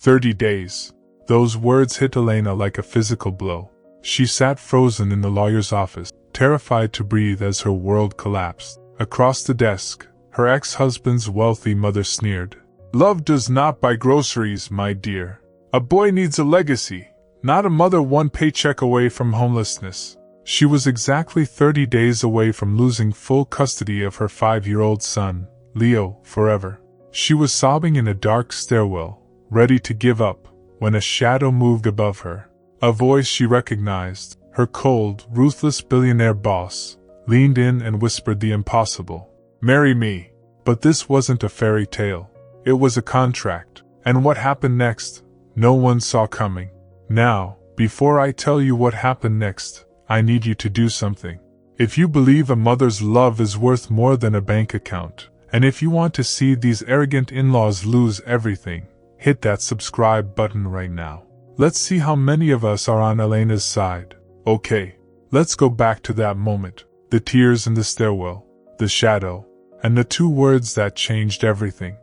30 days. Those words hit Elena like a physical blow. She sat frozen in the lawyer's office, terrified to breathe as her world collapsed. Across the desk, her ex-husband's wealthy mother sneered. "Love does not buy groceries, my dear. A boy needs a legacy, not a mother one paycheck away from homelessness." She was exactly 30 days away from losing full custody of her 5-year-old son, Leo, forever. She was sobbing in a dark stairwell, ready to give up, when a shadow moved above her. A voice she recognized, her cold, ruthless billionaire boss, leaned in and whispered the impossible. "Marry me." But this wasn't a fairy tale. It was a contract. And what happened next, no one saw coming. Now, before I tell you what happened next, I need you to do something. If you believe a mother's love is worth more than a bank account, and if you want to see these arrogant in-laws lose everything, hit that subscribe button right now. Let's see how many of us are on Elena's side. Okay, let's go back to that moment. The tears in the stairwell, the shadow, and the 2 words that changed everything.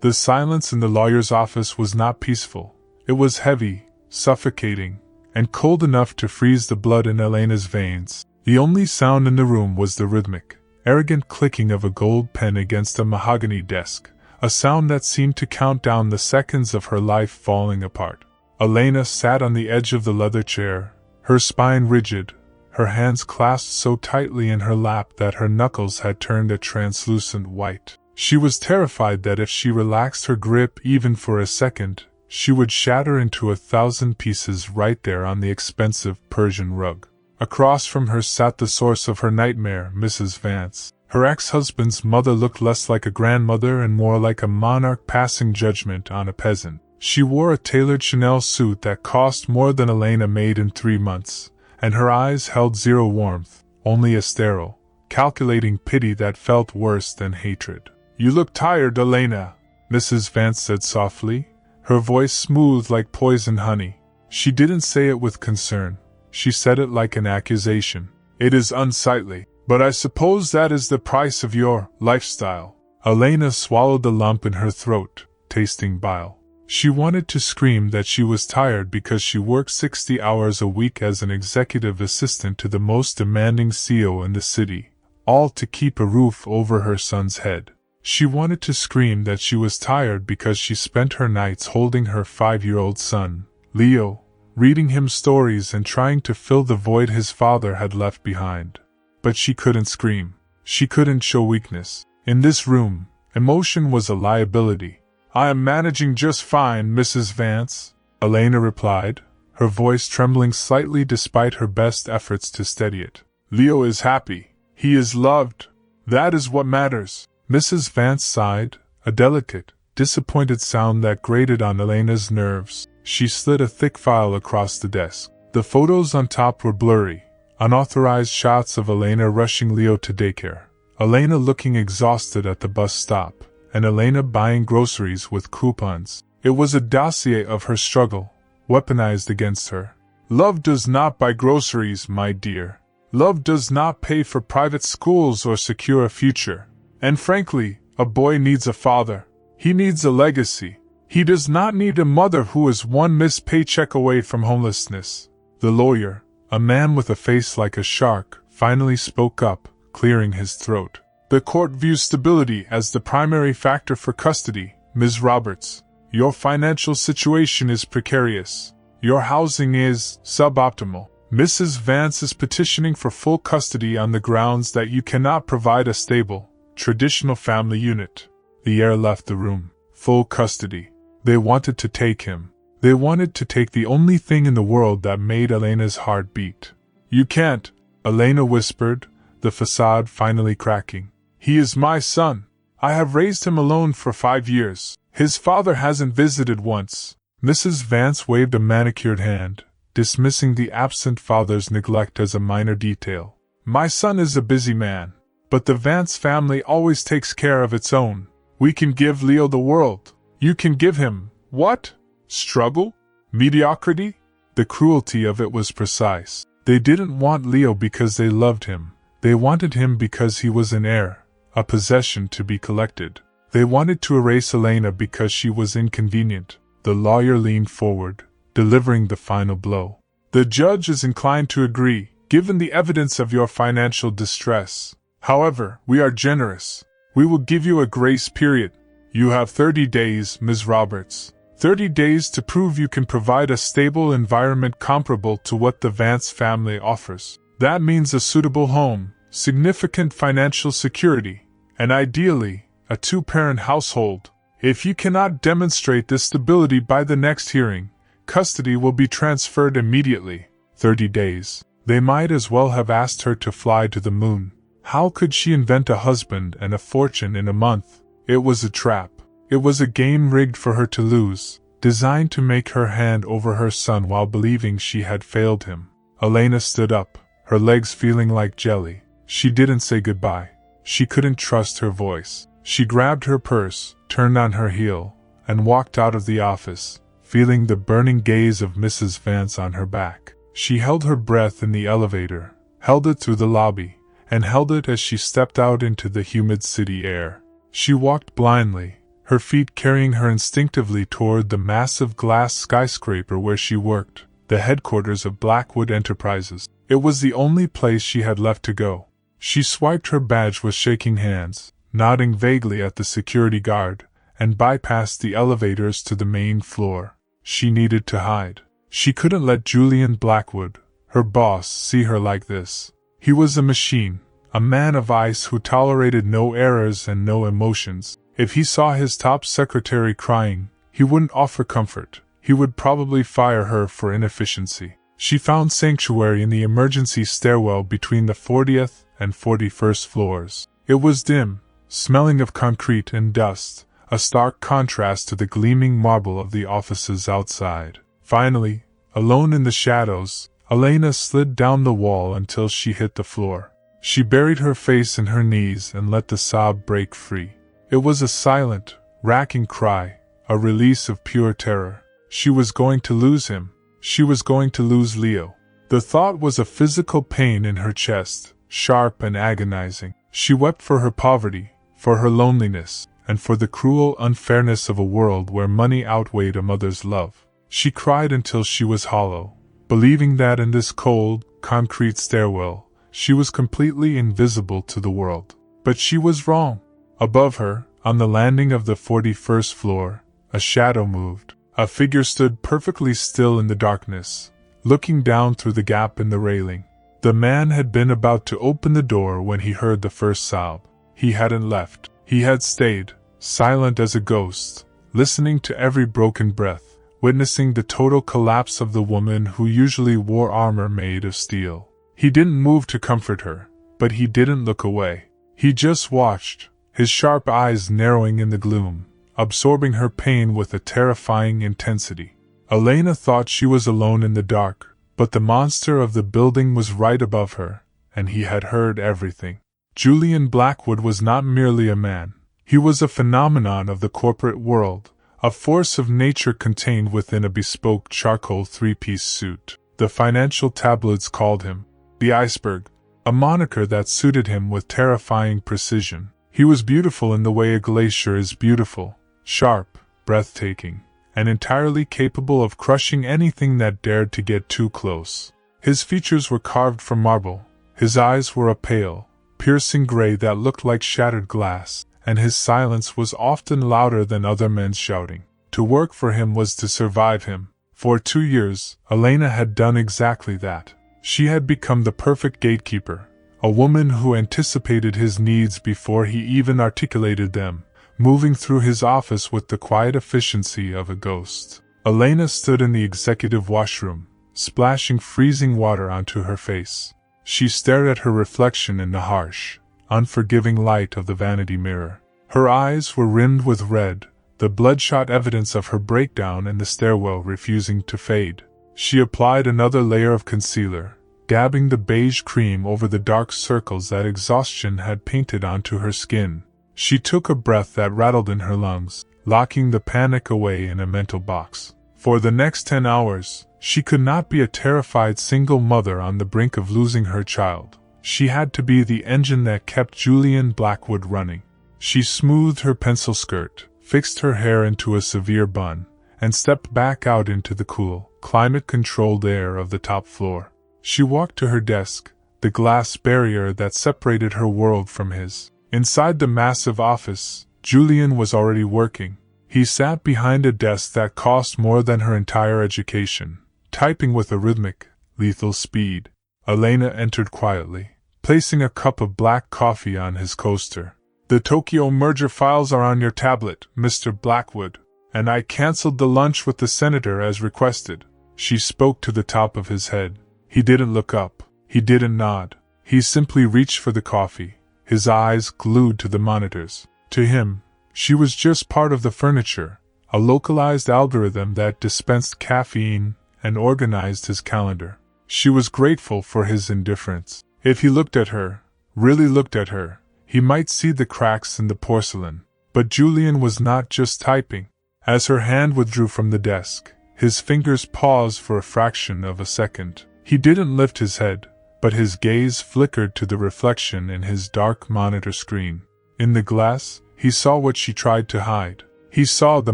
The silence in the lawyer's office was not peaceful. It was heavy, suffocating, and cold enough to freeze the blood in Elena's veins. The only sound in the room was the rhythmic, arrogant clicking of a gold pen against a mahogany desk, a sound that seemed to count down the seconds of her life falling apart. Elena sat on the edge of the leather chair, her spine rigid, her hands clasped so tightly in her lap that her knuckles had turned a translucent white. She was terrified that if she relaxed her grip even for a second, she would shatter into 1,000 pieces right there on the expensive Persian rug. Across from her sat the source of her nightmare, Mrs. Vance. Her ex-husband's mother looked less like a grandmother and more like a monarch passing judgment on a peasant. She wore a tailored Chanel suit that cost more than Elena made in 3 months, and her eyes held zero warmth, only a sterile, calculating pity that felt worse than hatred. "You look tired, Elena," Mrs. Vance said softly, her voice smooth like poisoned honey. She didn't say it with concern. She said it like an accusation. "It is unsightly, but I suppose that is the price of your lifestyle." Elena swallowed the lump in her throat, tasting bile. She wanted to scream that she was tired because she worked 60 hours a week as an executive assistant to the most demanding CEO in the city, all to keep a roof over her son's head. She wanted to scream that she was tired because she spent her nights holding her 5-year-old son, Leo, reading him stories and trying to fill the void his father had left behind. But she couldn't scream. She couldn't show weakness. In this room, emotion was a liability. "I am managing just fine, Mrs. Vance," Elena replied, her voice trembling slightly despite her best efforts to steady it. "Leo is happy. He is loved. That is what matters." Mrs. Vance sighed, a delicate, disappointed sound that grated on Elena's nerves. She slid a thick file across the desk. The photos on top were blurry, unauthorized shots of Elena rushing Leo to daycare, Elena looking exhausted at the bus stop, and Elena buying groceries with coupons. It was a dossier of her struggle, weaponized against her. "Love does not buy groceries, my dear. Love does not pay for private schools or secure a future. And frankly, a boy needs a father. He needs a legacy. He does not need a mother who is one missed paycheck away from homelessness." The lawyer, a man with a face like a shark, finally spoke up, clearing his throat. "The court views stability as the primary factor for custody, Ms. Roberts. Your financial situation is precarious. Your housing is suboptimal. Mrs. Vance is petitioning for full custody on the grounds that you cannot provide a stable, traditional family unit." The heir left the room. Full custody. They wanted to take him. They wanted to take the only thing in the world that made Elena's heart beat. "You can't," Elena whispered, the facade finally cracking. "He is my son. I have raised him alone for 5 years. His father hasn't visited once." Mrs. Vance waved a manicured hand, dismissing the absent father's neglect as a minor detail. "My son is a busy man, but the Vance family always takes care of its own. We can give Leo the world. You can give him, what? Struggle? Mediocrity?" The cruelty of it was precise. They didn't want Leo because they loved him. They wanted him because he was an heir, a possession to be collected. They wanted to erase Elena because she was inconvenient, The lawyer leaned forward, delivering the final blow. The judge is inclined to agree, given the evidence of your financial distress. However, we are generous. We will give you a grace period. You have 30 days, Ms. Roberts. 30 days to prove you can provide a stable environment comparable to what the Vance family offers. That means a suitable home, significant financial security, and ideally, a two-parent household. If you cannot demonstrate this stability by the next hearing, custody will be transferred immediately. 30 days. They might as well have asked her to fly to the moon. How could she invent a husband and a fortune in a month? It was a trap. It was a game rigged for her to lose, designed to make her hand over her son while believing she had failed him. Elena stood up, her legs feeling like jelly. She didn't say goodbye. She couldn't trust her voice. She grabbed her purse, turned on her heel, and walked out of the office, feeling the burning gaze of Mrs. Vance on her back. She held her breath in the elevator, held it through the lobby, and held it as she stepped out into the humid city air. She walked blindly, her feet carrying her instinctively toward the massive glass skyscraper where she worked, the headquarters of Blackwood Enterprises. It was the only place she had left to go. She swiped her badge with shaking hands, nodding vaguely at the security guard, and bypassed the elevators to the main floor. She needed to hide. She couldn't let Julian Blackwood, her boss, see her like this. He was a machine, a man of ice who tolerated no errors and no emotions. If he saw his top secretary crying, he wouldn't offer comfort. He would probably fire her for inefficiency. She found sanctuary in the emergency stairwell between the 40th and 41st floors. It was dim, smelling of concrete and dust, a stark contrast to the gleaming marble of the offices outside. Finally, alone in the shadows, Elena slid down the wall until she hit the floor. She buried her face in her knees and let the sob break free. It was a silent, racking cry, a release of pure terror. She was going to lose him. She was going to lose Leo. The thought was a physical pain in her chest, sharp and agonizing. She wept for her poverty, for her loneliness, and for the cruel unfairness of a world where money outweighed a mother's love. She cried until she was hollow, believing that in this cold, concrete stairwell, she was completely invisible to the world. But she was wrong. Above her, on the landing of the 41st floor, a shadow moved. A figure stood perfectly still in the darkness, looking down through the gap in the railing. The man had been about to open the door when he heard the first sob. He hadn't left. He had stayed, silent as a ghost, listening to every broken breath, witnessing the total collapse of the woman who usually wore armor made of steel. He didn't move to comfort her, but he didn't look away. He just watched, his sharp eyes narrowing in the gloom, absorbing her pain with a terrifying intensity. Elena thought she was alone in the dark, but the monster of the building was right above her, and he had heard everything. Julian Blackwood was not merely a man. He was a phenomenon of the corporate world, a force of nature contained within a bespoke charcoal three-piece suit. The financial tabloids called him the iceberg, a moniker that suited him with terrifying precision. He was beautiful in the way a glacier is beautiful, sharp, breathtaking, and entirely capable of crushing anything that dared to get too close. His features were carved from marble, his eyes were a pale, piercing gray that looked like shattered glass, and his silence was often louder than other men's shouting. To work for him was to survive him. For 2 years, Elena had done exactly that. She had become the perfect gatekeeper, a woman who anticipated his needs before he even articulated them, moving through his office with the quiet efficiency of a ghost. Elena stood in the executive washroom, splashing freezing water onto her face. She stared at her reflection in the harsh, unforgiving light of the vanity mirror. Her eyes were rimmed with red, the bloodshot evidence of her breakdown in the stairwell refusing to fade. She applied another layer of concealer, dabbing the beige cream over the dark circles that exhaustion had painted onto her skin. She took a breath that rattled in her lungs, locking the panic away in a mental box. For the next 10 hours, she could not be a terrified single mother on the brink of losing her child. She had to be the engine that kept Julian Blackwood running. She smoothed her pencil skirt, fixed her hair into a severe bun, and stepped back out into the cool, climate-controlled air of the top floor. She walked to her desk, the glass barrier that separated her world from his. Inside the massive office, Julian was already working. He sat behind a desk that cost more than her entire education, typing with a rhythmic, lethal speed. Elena entered quietly, placing a cup of black coffee on his coaster. "The Tokyo merger files are on your tablet, Mr. Blackwood, and I cancelled the lunch with the senator as requested." She spoke to the top of his head. He didn't look up. He didn't nod. He simply reached for the coffee, his eyes glued to the monitors. To him, she was just part of the furniture, a localized algorithm that dispensed caffeine and organized his calendar. She was grateful for his indifference. If he looked at her, really looked at her, he might see the cracks in the porcelain. But Julian was not just typing. As her hand withdrew from the desk, his fingers paused for a fraction of a second. He didn't lift his head, but his gaze flickered to the reflection in his dark monitor screen. In the glass, he saw what she tried to hide. He saw the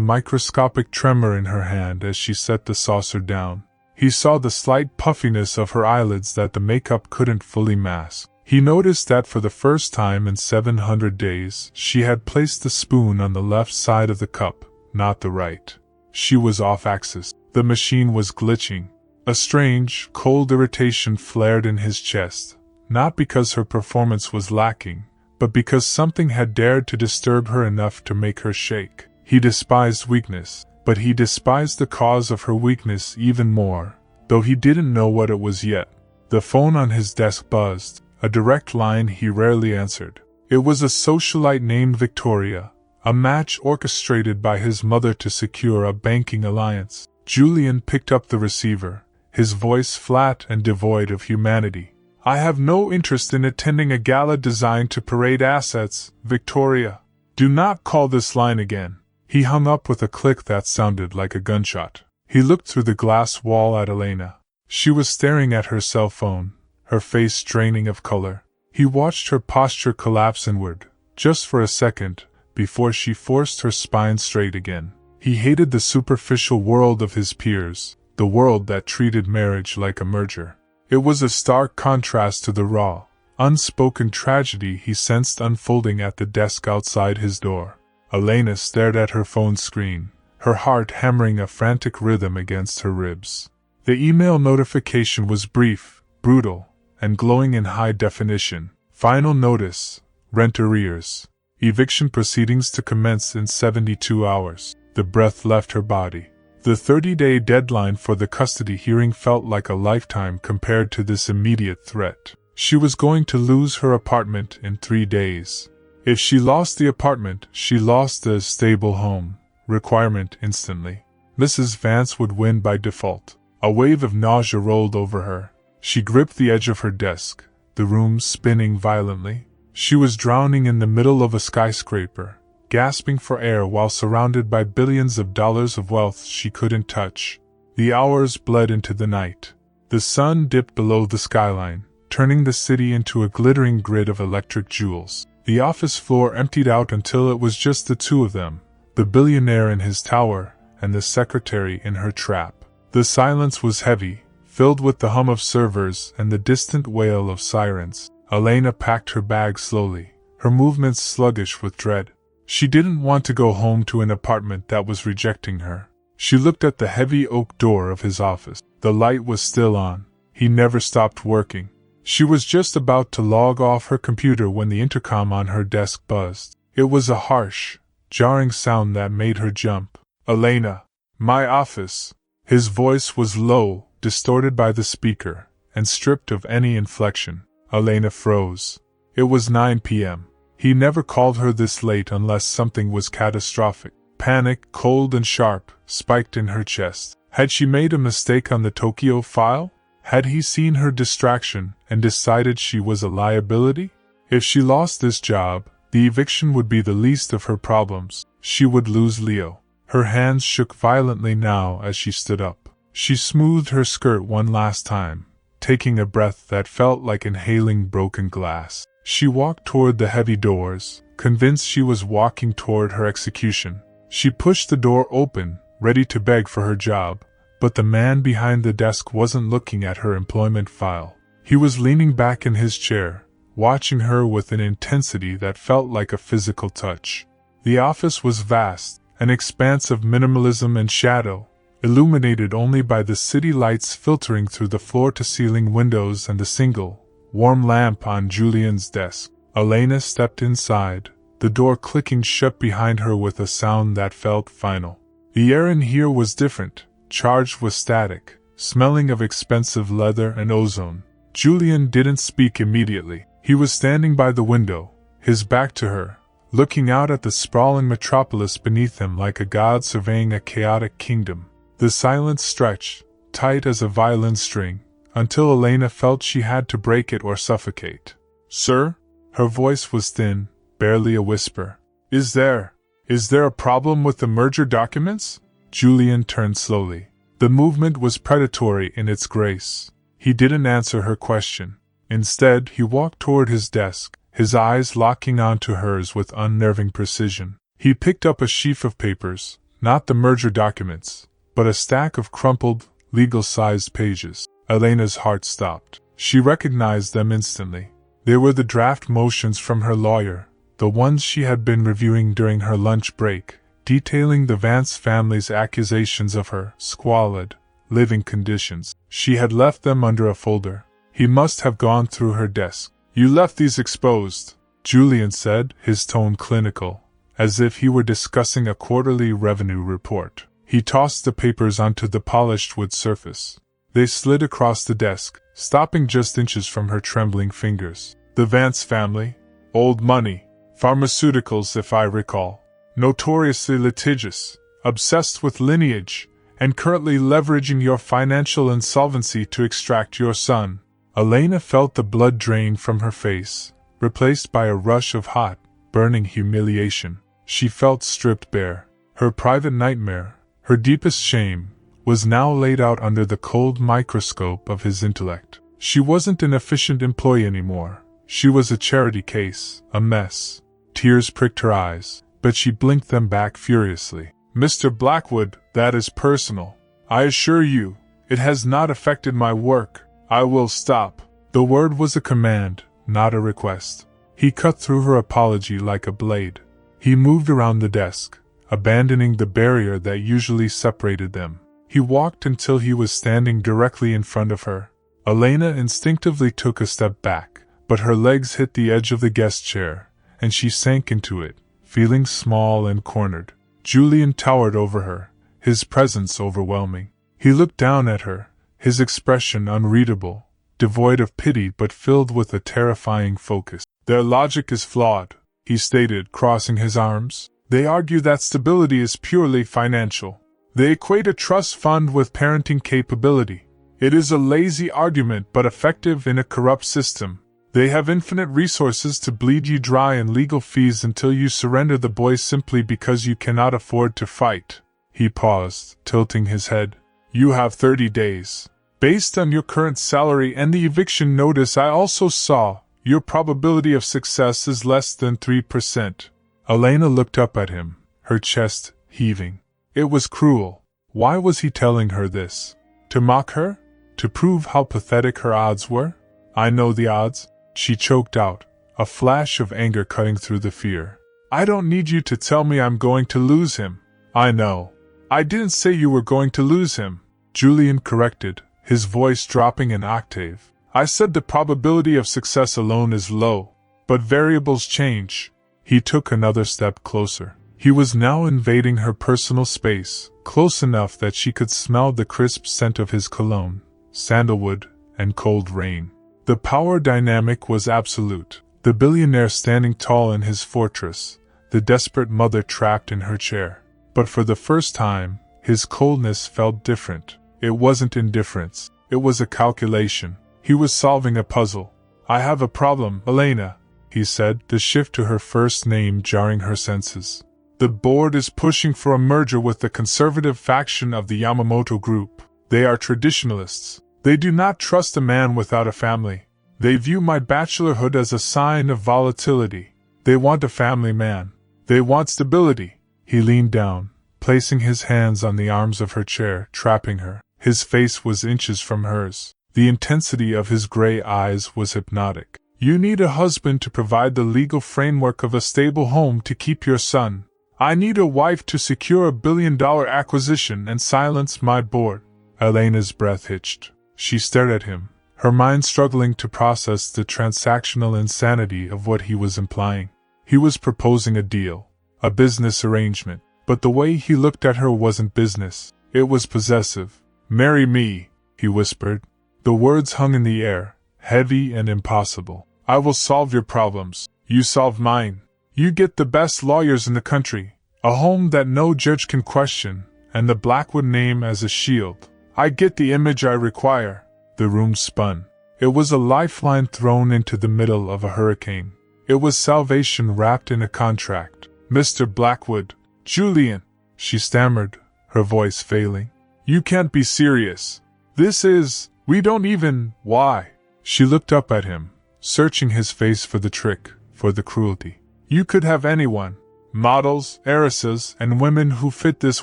microscopic tremor in her hand as she set the saucer down. He saw the slight puffiness of her eyelids that the makeup couldn't fully mask. He noticed that for the first time in 700 days, she had placed the spoon on the left side of the cup, not the right. She was off axis. The machine was glitching. A strange, cold irritation flared in his chest, not because her performance was lacking, but because something had dared to disturb her enough to make her shake. He despised weakness, but he despised the cause of her weakness even more, though he didn't know what it was yet. The phone on his desk buzzed, a direct line he rarely answered. It was a socialite named Victoria, a match orchestrated by his mother to secure a banking alliance. Julian picked up the receiver, his voice flat and devoid of humanity. "I have no interest in attending a gala designed to parade assets, Victoria. Do not call this line again." He hung up with a click that sounded like a gunshot. He looked through the glass wall at Elena. She was staring at her cell phone, her face draining of color. He watched her posture collapse inward, just for a second, before she forced her spine straight again. He hated the superficial world of his peers, the world that treated marriage like a merger. It was a stark contrast to the raw, unspoken tragedy he sensed unfolding at the desk outside his door. Elena stared at her phone screen, her heart hammering a frantic rhythm against her ribs. The email notification was brief, brutal, and glowing in high definition. Final notice, rent arrears. Eviction proceedings to commence in 72 hours. The breath left her body. The 30-day deadline for the custody hearing felt like a lifetime compared to this immediate threat. She was going to lose her apartment in 3 days. If she lost the apartment, she lost the stable home requirement instantly. Mrs. Vance would win by default. A wave of nausea rolled over her. She gripped the edge of her desk, the room spinning violently. She was drowning in the middle of a skyscraper, gasping for air while surrounded by billions of dollars of wealth she couldn't touch. The hours bled into the night. The sun dipped below the skyline, turning the city into a glittering grid of electric jewels. The office floor emptied out until it was just the two of them, the billionaire in his tower, and the secretary in her trap. The silence was heavy, filled with the hum of servers and the distant wail of sirens. Elena packed her bag slowly, her movements sluggish with dread. She didn't want to go home to an apartment that was rejecting her. She looked at the heavy oak door of his office. The light was still on. He never stopped working. She was just about to log off her computer when the intercom on her desk buzzed. It was a harsh, jarring sound that made her jump. "Elena, my office." His voice was low, distorted by the speaker, and stripped of any inflection. Elena froze. It was 9 p.m. He never called her this late unless something was catastrophic. Panic, cold and sharp, spiked in her chest. Had she made a mistake on the Tokyo file? Had he seen her distraction and decided she was a liability? If she lost this job, the eviction would be the least of her problems. She would lose Leo. Her hands shook violently now as she stood up. She smoothed her skirt one last time, taking a breath that felt like inhaling broken glass. She walked toward the heavy doors, convinced she was walking toward her execution. She pushed the door open, ready to beg for her job, but the man behind the desk wasn't looking at her employment file. He was leaning back in his chair, watching her with an intensity that felt like a physical touch. The office was vast, an expanse of minimalism and shadow, illuminated only by the city lights filtering through the floor-to-ceiling windows and a single, warm lamp on Julian's desk. Elena stepped inside, the door clicking shut behind her with a sound that felt final. The air in here was different, charged with static, smelling of expensive leather and ozone. Julian didn't speak immediately. He was standing by the window, his back to her, looking out at the sprawling metropolis beneath him like a god surveying a chaotic kingdom. The silence stretched, tight as a violin string, until Elena felt she had to break it or suffocate. "Sir?" Her voice was thin, barely a whisper. Is there a problem with the merger documents?" Julian turned slowly. The movement was predatory in its grace. He didn't answer her question. Instead, he walked toward his desk, his eyes locking onto hers with unnerving precision. He picked up a sheaf of papers, not the merger documents, but a stack of crumpled, legal-sized pages. Elena's heart stopped. She recognized them instantly. They were the draft motions from her lawyer, the ones she had been reviewing during her lunch break, detailing the Vance family's accusations of her squalid living conditions. She had left them under a folder. He must have gone through her desk. "You left these exposed," Julian said, his tone clinical, as if he were discussing a quarterly revenue report. He tossed the papers onto the polished wood surface. They slid across the desk, stopping just inches from her trembling fingers. "The Vance family? Old money. Pharmaceuticals, if I recall. Notoriously litigious, obsessed with lineage, and currently leveraging your financial insolvency to extract your son." Elena felt the blood drain from her face, replaced by a rush of hot, burning humiliation. She felt stripped bare. Her private nightmare, her deepest shame, was now laid out under the cold microscope of his intellect. She wasn't an efficient employee anymore. She was a charity case, a mess. Tears pricked her eyes, but she blinked them back furiously. "Mr. Blackwood, that is personal. I assure you, it has not affected my work. I will stop." The word was a command, not a request. He cut through her apology like a blade. He moved around the desk, abandoning the barrier that usually separated them. He walked until he was standing directly in front of her. Elena instinctively took a step back, but her legs hit the edge of the guest chair, and she sank into it, feeling small and cornered. Julian towered over her, his presence overwhelming. He looked down at her, his expression unreadable, devoid of pity but filled with a terrifying focus. "Their logic is flawed," he stated, crossing his arms. "They argue that stability is purely financial. They equate a trust fund with parenting capability. It is a lazy argument but effective in a corrupt system. They have infinite resources to bleed you dry in legal fees until you surrender the boy simply because you cannot afford to fight." He paused, tilting his head. "You have 30 days. Based on your current salary and the eviction notice I also saw, your probability of success is less than 3%. Elena looked up at him, her chest heaving. It was cruel. Why was he telling her this? To mock her? To prove how pathetic her odds were? "I know the odds," she choked out, a flash of anger cutting through the fear. "I don't need you to tell me I'm going to lose him. I know." "I didn't say you were going to lose him," Julian corrected, his voice dropping an octave. "I said the probability of success alone is low, but variables change." He took another step closer. He was now invading her personal space, close enough that she could smell the crisp scent of his cologne, sandalwood, and cold rain. The power dynamic was absolute. The billionaire standing tall in his fortress, the desperate mother trapped in her chair. But for the first time, his coldness felt different. It wasn't indifference. It was a calculation. He was solving a puzzle. "I have a problem, Elena," he said, the shift to her first name jarring her senses. "The board is pushing for a merger with the conservative faction of the Yamamoto Group. They are traditionalists. They do not trust a man without a family. They view my bachelorhood as a sign of volatility. They want a family man. They want stability." He leaned down, placing his hands on the arms of her chair, trapping her. His face was inches from hers. The intensity of his gray eyes was hypnotic. You need a husband to provide the legal framework of a stable home to keep your son. I need a wife to secure a billion-dollar acquisition and silence my board. Elena's breath hitched. She stared at him, her mind struggling to process the transactional insanity of what he was implying. He was proposing a deal, a business arrangement, but the way he looked at her wasn't business, it was possessive. Marry me, he whispered. The words hung in the air, heavy and impossible. I will solve your problems. You solve mine. You get the best lawyers in the country, a home that no judge can question, and the Blackwood name as a shield. I get the image I require. The room spun. It was a lifeline thrown into the middle of a hurricane. It was salvation wrapped in a contract. Mr. Blackwood, Julian, she stammered, her voice failing. You can't be serious. We don't even, why? She looked up at him, searching his face for the trick, for the cruelty. You could have anyone. Models, heiresses, and women who fit this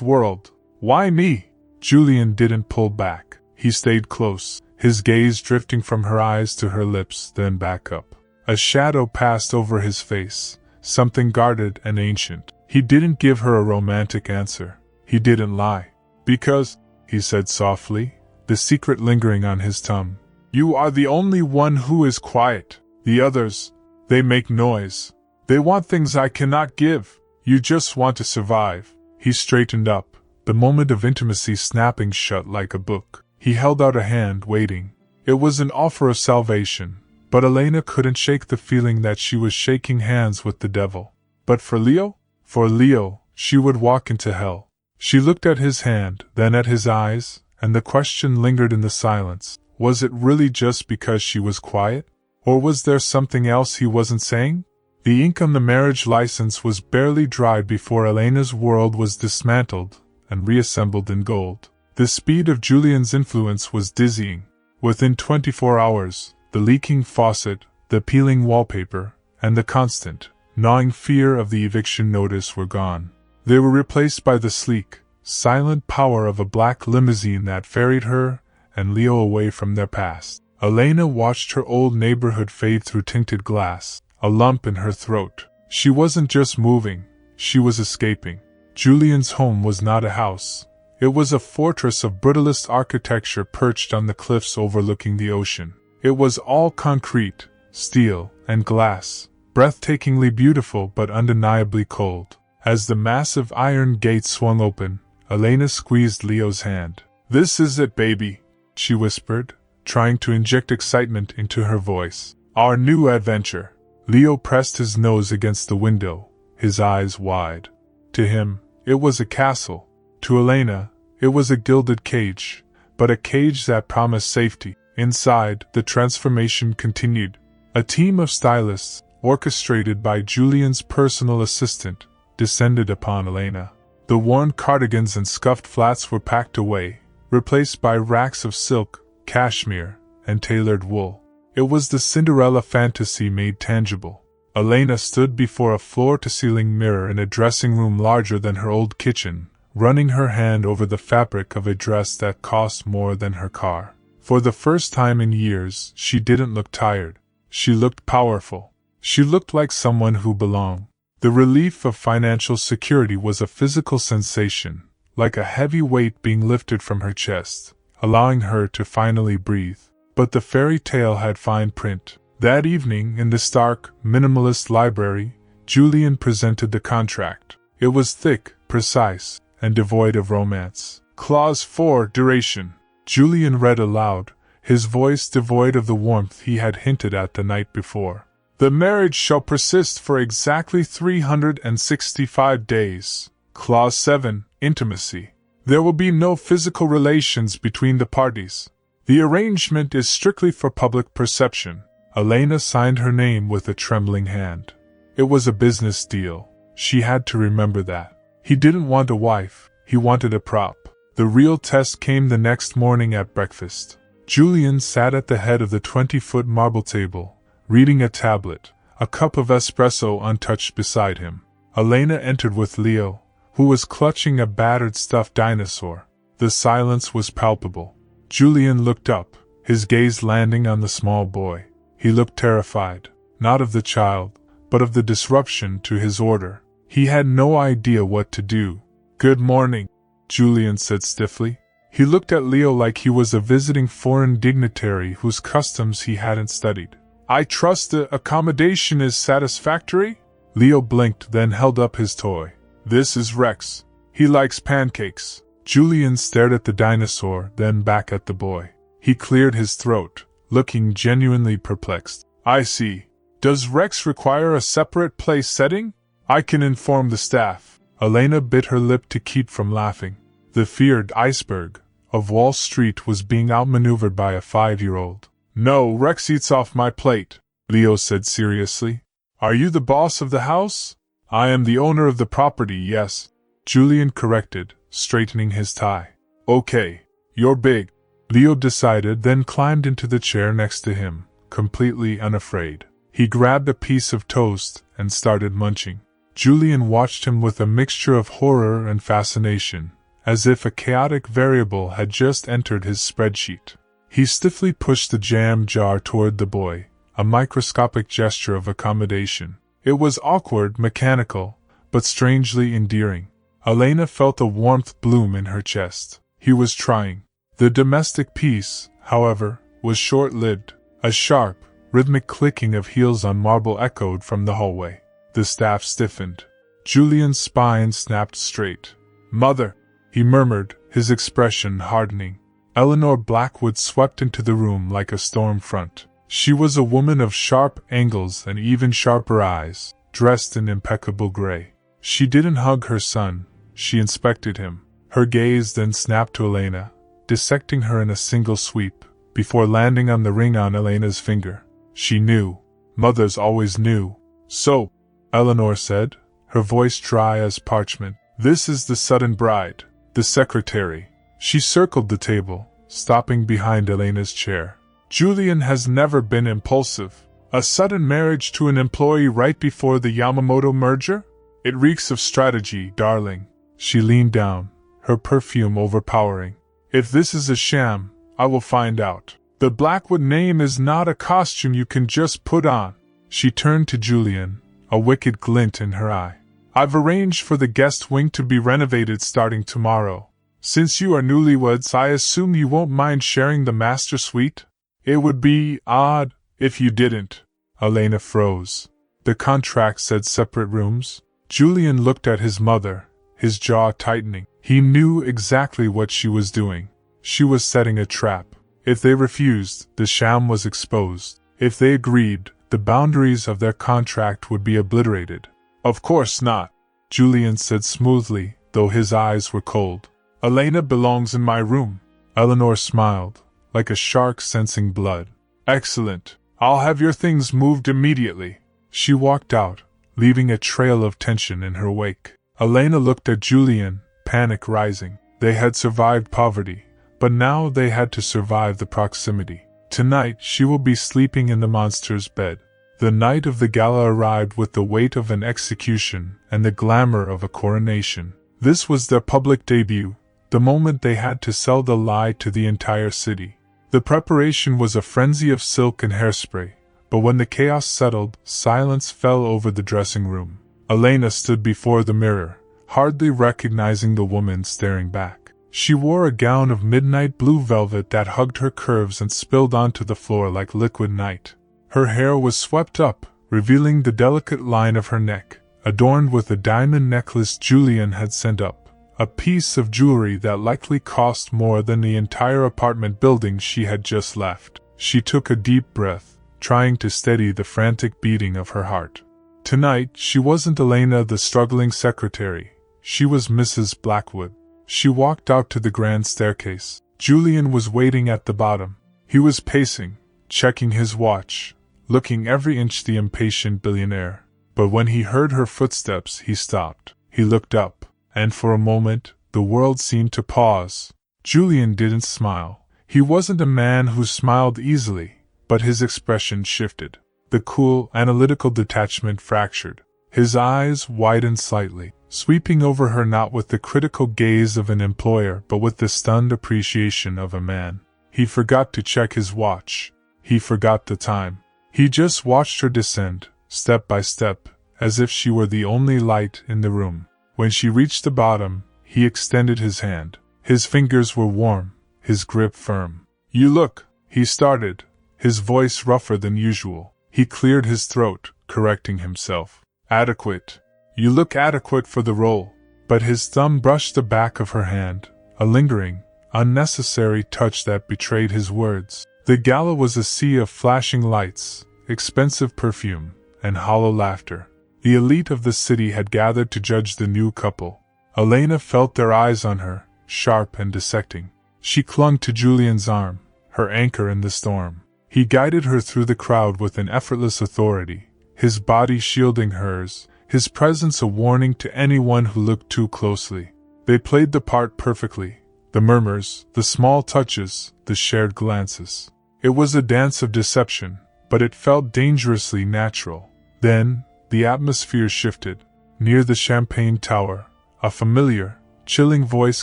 world. Why me? Julian didn't pull back. He stayed close, his gaze drifting from her eyes to her lips, then back up. A shadow passed over his face, something guarded and ancient. He didn't give her a romantic answer. He didn't lie. Because, he said softly, the secret lingering on his tongue, you are the only one who is quiet. The others, they make noise. They want things I cannot give. You just want to survive. He straightened up, the moment of intimacy snapping shut like a book. He held out a hand, waiting. It was an offer of salvation, but Elena couldn't shake the feeling that she was shaking hands with the devil. But for Leo? For Leo, she would walk into hell. She looked at his hand, then at his eyes, and the question lingered in the silence. Was it really just because she was quiet? Or was there something else he wasn't saying? The ink on the marriage license was barely dried before Elena's world was dismantled and reassembled in gold. The speed of Julian's influence was dizzying. Within 24 hours, the leaking faucet, the peeling wallpaper, and the constant, gnawing fear of the eviction notice were gone. They were replaced by the sleek, silent power of a black limousine that ferried her and Leo away from their past. Elena watched her old neighborhood fade through tinted glass, a lump in her throat. She wasn't just moving, she was escaping. Julian's home was not a house. It was a fortress of brutalist architecture perched on the cliffs overlooking the ocean. It was all concrete, steel, and glass, breathtakingly beautiful but undeniably cold. As the massive iron gate swung open, Elena squeezed Leo's hand. This is it, baby, she whispered, trying to inject excitement into her voice. Our new adventure. Leo pressed his nose against the window, his eyes wide. To him, it was a castle. To Elena, it was a gilded cage, but a cage that promised safety. Inside, the transformation continued. A team of stylists, orchestrated by Julian's personal assistant, descended upon Elena. The worn cardigans and scuffed flats were packed away, replaced by racks of silk, cashmere, and tailored wool. It was the Cinderella fantasy made tangible. Elena stood before a floor-to-ceiling mirror in a dressing room larger than her old kitchen, running her hand over the fabric of a dress that cost more than her car. For the first time in years, she didn't look tired. She looked powerful. She looked like someone who belonged. The relief of financial security was a physical sensation, like a heavy weight being lifted from her chest, allowing her to finally breathe. But the fairy tale had fine print. That evening, in the stark, minimalist library, Julian presented the contract. It was thick, precise, and devoid of romance. Clause 4, duration. Julian read aloud, his voice devoid of the warmth he had hinted at the night before. The marriage shall persist for exactly 365 days. Clause 7, intimacy. There will be no physical relations between the parties. The arrangement is strictly for public perception. Elena signed her name with a trembling hand. It was a business deal. She had to remember that. He didn't want a wife, he wanted a prop. The real test came the next morning at breakfast. Julian sat at the head of the 20-foot marble table, reading a tablet, a cup of espresso untouched beside him. Elena entered with Leo, who was clutching a battered stuffed dinosaur. The silence was palpable. Julian looked up, his gaze landing on the small boy. He looked terrified, not of the child, but of the disruption to his order. He had no idea what to do. "Good morning," Julian said stiffly. He looked at Leo like he was a visiting foreign dignitary whose customs he hadn't studied. "I trust the accommodation is satisfactory?" Leo blinked, then held up his toy. "This is Rex. He likes pancakes." Julian stared at the dinosaur, then back at the boy. He cleared his throat, looking genuinely perplexed. "I see. Does Rex require a separate place setting? I can inform the staff." Elena bit her lip to keep from laughing. The feared iceberg of Wall Street was being outmaneuvered by a 5-year-old. "No, Rex eats off my plate," Leo said seriously. "Are you the boss of the house?" "I am the owner of the property, yes," Julian corrected, straightening his tie. "Okay, you're big," Leo decided, then climbed into the chair next to him, completely unafraid. He grabbed a piece of toast and started munching. Julian watched him with a mixture of horror and fascination, as if a chaotic variable had just entered his spreadsheet. He stiffly pushed the jam jar toward the boy, a microscopic gesture of accommodation. It was awkward, mechanical, but strangely endearing. Elena felt a warmth bloom in her chest. He was trying. The domestic peace, however, was short-lived. A sharp, rhythmic clicking of heels on marble echoed from the hallway. The staff stiffened. Julian's spine snapped straight. "Mother," he murmured, his expression hardening. Eleanor Blackwood swept into the room like a storm front. She was a woman of sharp angles and even sharper eyes, dressed in impeccable gray. She didn't hug her son, she inspected him. Her gaze then snapped to Elena, dissecting her in a single sweep, before landing on the ring on Elena's finger. She knew. Mothers always knew. "So," Eleanor said, her voice dry as parchment, "this is the sudden bride, the secretary." She circled the table, stopping behind Elena's chair. "Julian has never been impulsive. A sudden marriage to an employee right before the Yamamoto merger? It reeks of strategy, darling." She leaned down, her perfume overpowering. "If this is a sham, I will find out. The Blackwood name is not a costume you can just put on." She turned to Julian, a wicked glint in her eye. "I've arranged for the guest wing to be renovated starting tomorrow. Since you are newlyweds, I assume you won't mind sharing the master suite? It would be odd if you didn't." Elena froze. The contract said separate rooms. Julian looked at his mother, his jaw tightening. He knew exactly what she was doing. She was setting a trap. If they refused, the sham was exposed. If they agreed, the boundaries of their contract would be obliterated. "Of course not," Julian said smoothly, though his eyes were cold. "Elena belongs in my room." Eleanor smiled, like a shark sensing blood. "Excellent. I'll have your things moved immediately." She walked out, leaving a trail of tension in her wake. Elena looked at Julian, panic rising. They had survived poverty, but now they had to survive the proximity. Tonight she will be sleeping in the monster's bed. The night of the gala arrived with the weight of an execution and the glamour of a coronation. This was their public debut, the moment they had to sell the lie to the entire city. The preparation was a frenzy of silk and hairspray, but when the chaos settled, silence fell over the dressing room. Elena stood before the mirror, hardly recognizing the woman staring back. She wore a gown of midnight blue velvet that hugged her curves and spilled onto the floor like liquid night. Her hair was swept up, revealing the delicate line of her neck, adorned with a diamond necklace Julian had sent up, a piece of jewelry that likely cost more than the entire apartment building she had just left. She took a deep breath, trying to steady the frantic beating of her heart. Tonight, she wasn't Elena the struggling secretary. She was Mrs. Blackwood. She walked out to the grand staircase. Julian was waiting at the bottom. He was pacing, checking his watch, looking every inch the impatient billionaire. But when he heard her footsteps, he stopped. He looked up, and for a moment, the world seemed to pause. Julian didn't smile. He wasn't a man who smiled easily, but his expression shifted. The cool, analytical detachment fractured. His eyes widened slightly, sweeping over her not with the critical gaze of an employer but with the stunned appreciation of a man. He forgot to check his watch. He forgot the time. He just watched her descend, step by step, as if she were the only light in the room. When she reached the bottom, he extended his hand. His fingers were warm, his grip firm. "You look," he started, his voice rougher than usual. He cleared his throat, correcting himself. "Adequate. You look adequate for the role." But his thumb brushed the back of her hand, a lingering, unnecessary touch that betrayed his words. The gala was a sea of flashing lights, expensive perfume, and hollow laughter. The elite of the city had gathered to judge the new couple. Elena felt their eyes on her, sharp and dissecting. She clung to Julian's arm, her anchor in the storm. He guided her through the crowd with an effortless authority, his body shielding hers, his presence a warning to anyone who looked too closely. They played the part perfectly. The murmurs, the small touches, the shared glances. It was a dance of deception, but it felt dangerously natural. Then, the atmosphere shifted. Near the champagne tower, a familiar, chilling voice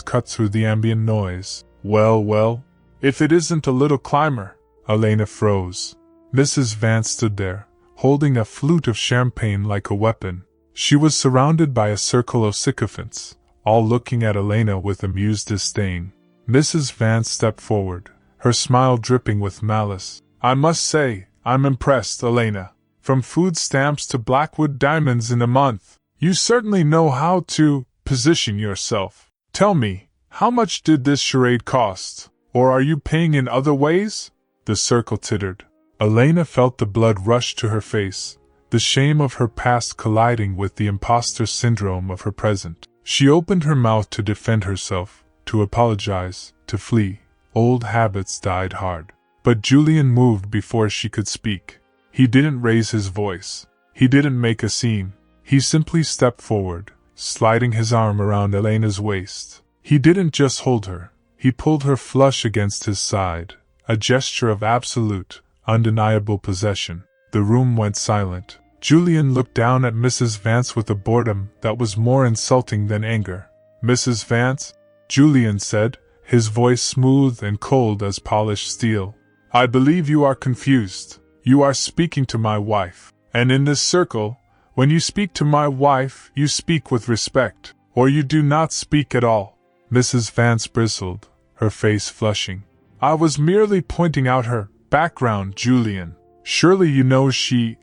cut through the ambient noise. Well, if it isn't a little climber." Elena froze. Mrs. Vance stood there, holding a flute of champagne like a weapon. She was surrounded by a circle of sycophants, all looking at Elena with amused disdain. Mrs. Vance stepped forward, her smile dripping with malice. "I must say, I'm impressed, Elena. From food stamps to Blackwood diamonds in a month, you certainly know how to position yourself. Tell me, how much did this charade cost? Or are you paying in other ways?" The circle tittered. Elena felt the blood rush to her face, the shame of her past colliding with the imposter syndrome of her present. She opened her mouth to defend herself, to apologize, to flee. Old habits died hard. But Julian moved before she could speak. He didn't raise his voice. He didn't make a scene. He simply stepped forward, sliding his arm around Elena's waist. He didn't just hold her. He pulled her flush against his side, a gesture of absolute, undeniable possession. The room went silent. Julian looked down at Mrs. Vance with a boredom that was more insulting than anger. "Mrs. Vance," Julian said, his voice smooth and cold as polished steel. "I believe you are confused. You are speaking to my wife. And in this circle, when you speak to my wife, you speak with respect, or you do not speak at all." Mrs. Vance bristled, her face flushing. "I was merely pointing out her background, Julian. Surely you know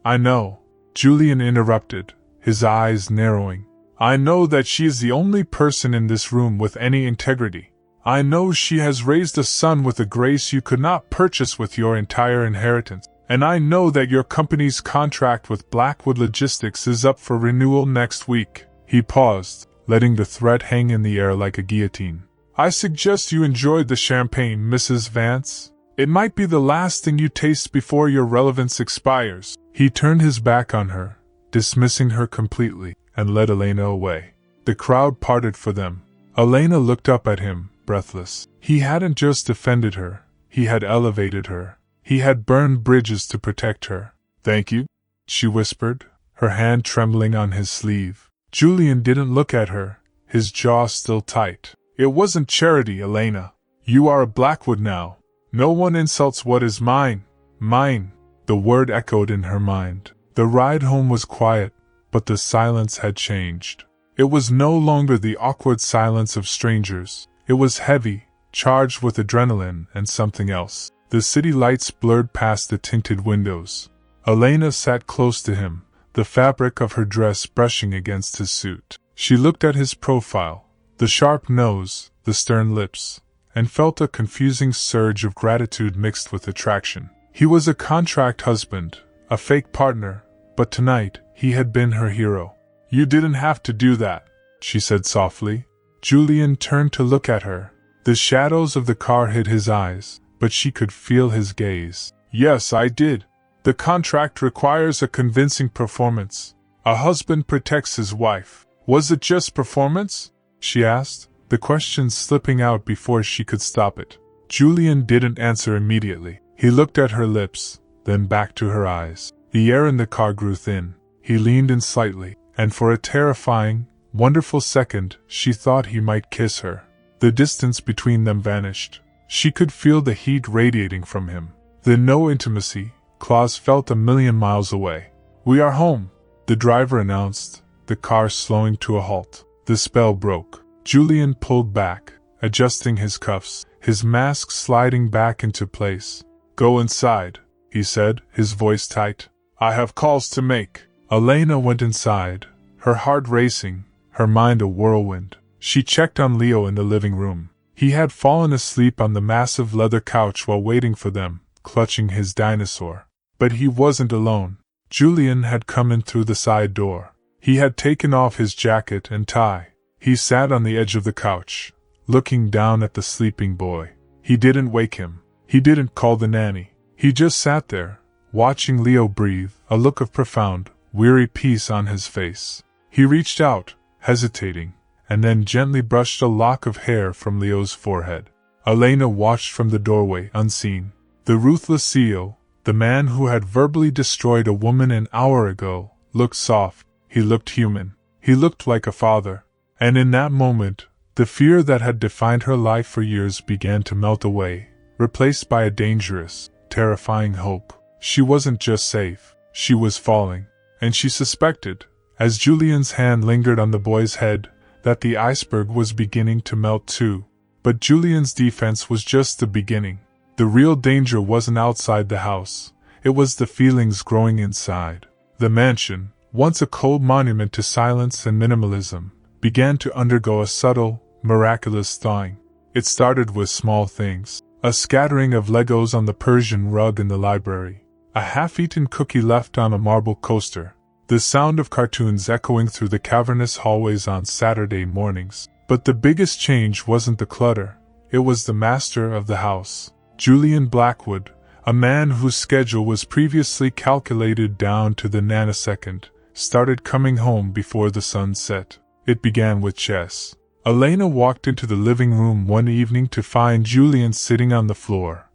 I know." Julian interrupted, his eyes narrowing. "I know that she is the only person in this room with any integrity. I know she has raised a son with a grace you could not purchase with your entire inheritance. And I know that your company's contract with Blackwood Logistics is up for renewal next week." He paused, letting the threat hang in the air like a guillotine. "I suggest you enjoyed the champagne, Mrs. Vance. It might be the last thing you taste before your relevance expires." He turned his back on her, dismissing her completely, and led Elena away. The crowd parted for them. Elena looked up at him, breathless. He hadn't just defended her, he had elevated her. He had burned bridges to protect her. "Thank you," she whispered, her hand trembling on his sleeve. Julian didn't look at her, his jaw still tight. "It wasn't charity, Elena. You are a Blackwood now. No one insults what is mine. Mine." The word echoed in her mind. The ride home was quiet, but the silence had changed. It was no longer the awkward silence of strangers. It was heavy, charged with adrenaline and something else. The city lights blurred past the tinted windows. Elena sat close to him, the fabric of her dress brushing against his suit. She looked at his profile, the sharp nose, the stern lips, and felt a confusing surge of gratitude mixed with attraction. He was a contract husband, a fake partner, but tonight, he had been her hero. "You didn't have to do that," she said softly. Julian turned to look at her. The shadows of the car hid his eyes, but she could feel his gaze. "Yes, I did. The contract requires a convincing performance. A husband protects his wife." "Was it just performance?" she asked, the question slipping out before she could stop it. Julian didn't answer immediately. He looked at her lips, then back to her eyes. The air in the car grew thin. He leaned in slightly, and for a terrifying, wonderful second, she thought he might kiss her. The distance between them vanished. She could feel the heat radiating from him. Then no intimacy. Claus felt a million miles away. "We are home," the driver announced, the car slowing to a halt. The spell broke. Julian pulled back, adjusting his cuffs, his mask sliding back into place. "Go inside," he said, his voice tight. "I have calls to make." Elena went inside, her heart racing, her mind a whirlwind. She checked on Leo in the living room. He had fallen asleep on the massive leather couch while waiting for them, clutching his dinosaur. But he wasn't alone. Julian had come in through the side door. He had taken off his jacket and tie. He sat on the edge of the couch, looking down at the sleeping boy. He didn't wake him. He didn't call the nanny. He just sat there, watching Leo breathe, a look of profound, weary peace on his face. He reached out, hesitating, and then gently brushed a lock of hair from Leo's forehead. Elena watched from the doorway, unseen. The ruthless CEO, the man who had verbally destroyed a woman an hour ago, looked soft. He looked human. He looked like a father. And in that moment, the fear that had defined her life for years began to melt away, replaced by a dangerous, terrifying hope. She wasn't just safe, she was falling. And she suspected, as Julian's hand lingered on the boy's head, that the iceberg was beginning to melt too. But Julian's defense was just the beginning. The real danger wasn't outside the house. It was the feelings growing inside. The mansion, once a cold monument to silence and minimalism, began to undergo a subtle, miraculous thawing. It started with small things. A scattering of Legos on the Persian rug in the library. A half-eaten cookie left on a marble coaster. The sound of cartoons echoing through the cavernous hallways on Saturday mornings. But the biggest change wasn't the clutter. It was the master of the house. Julian Blackwood, a man whose schedule was previously calculated down to the nanosecond, started coming home before the sun set. It began with chess. Elena walked into the living room one evening to find Julian sitting on the floor,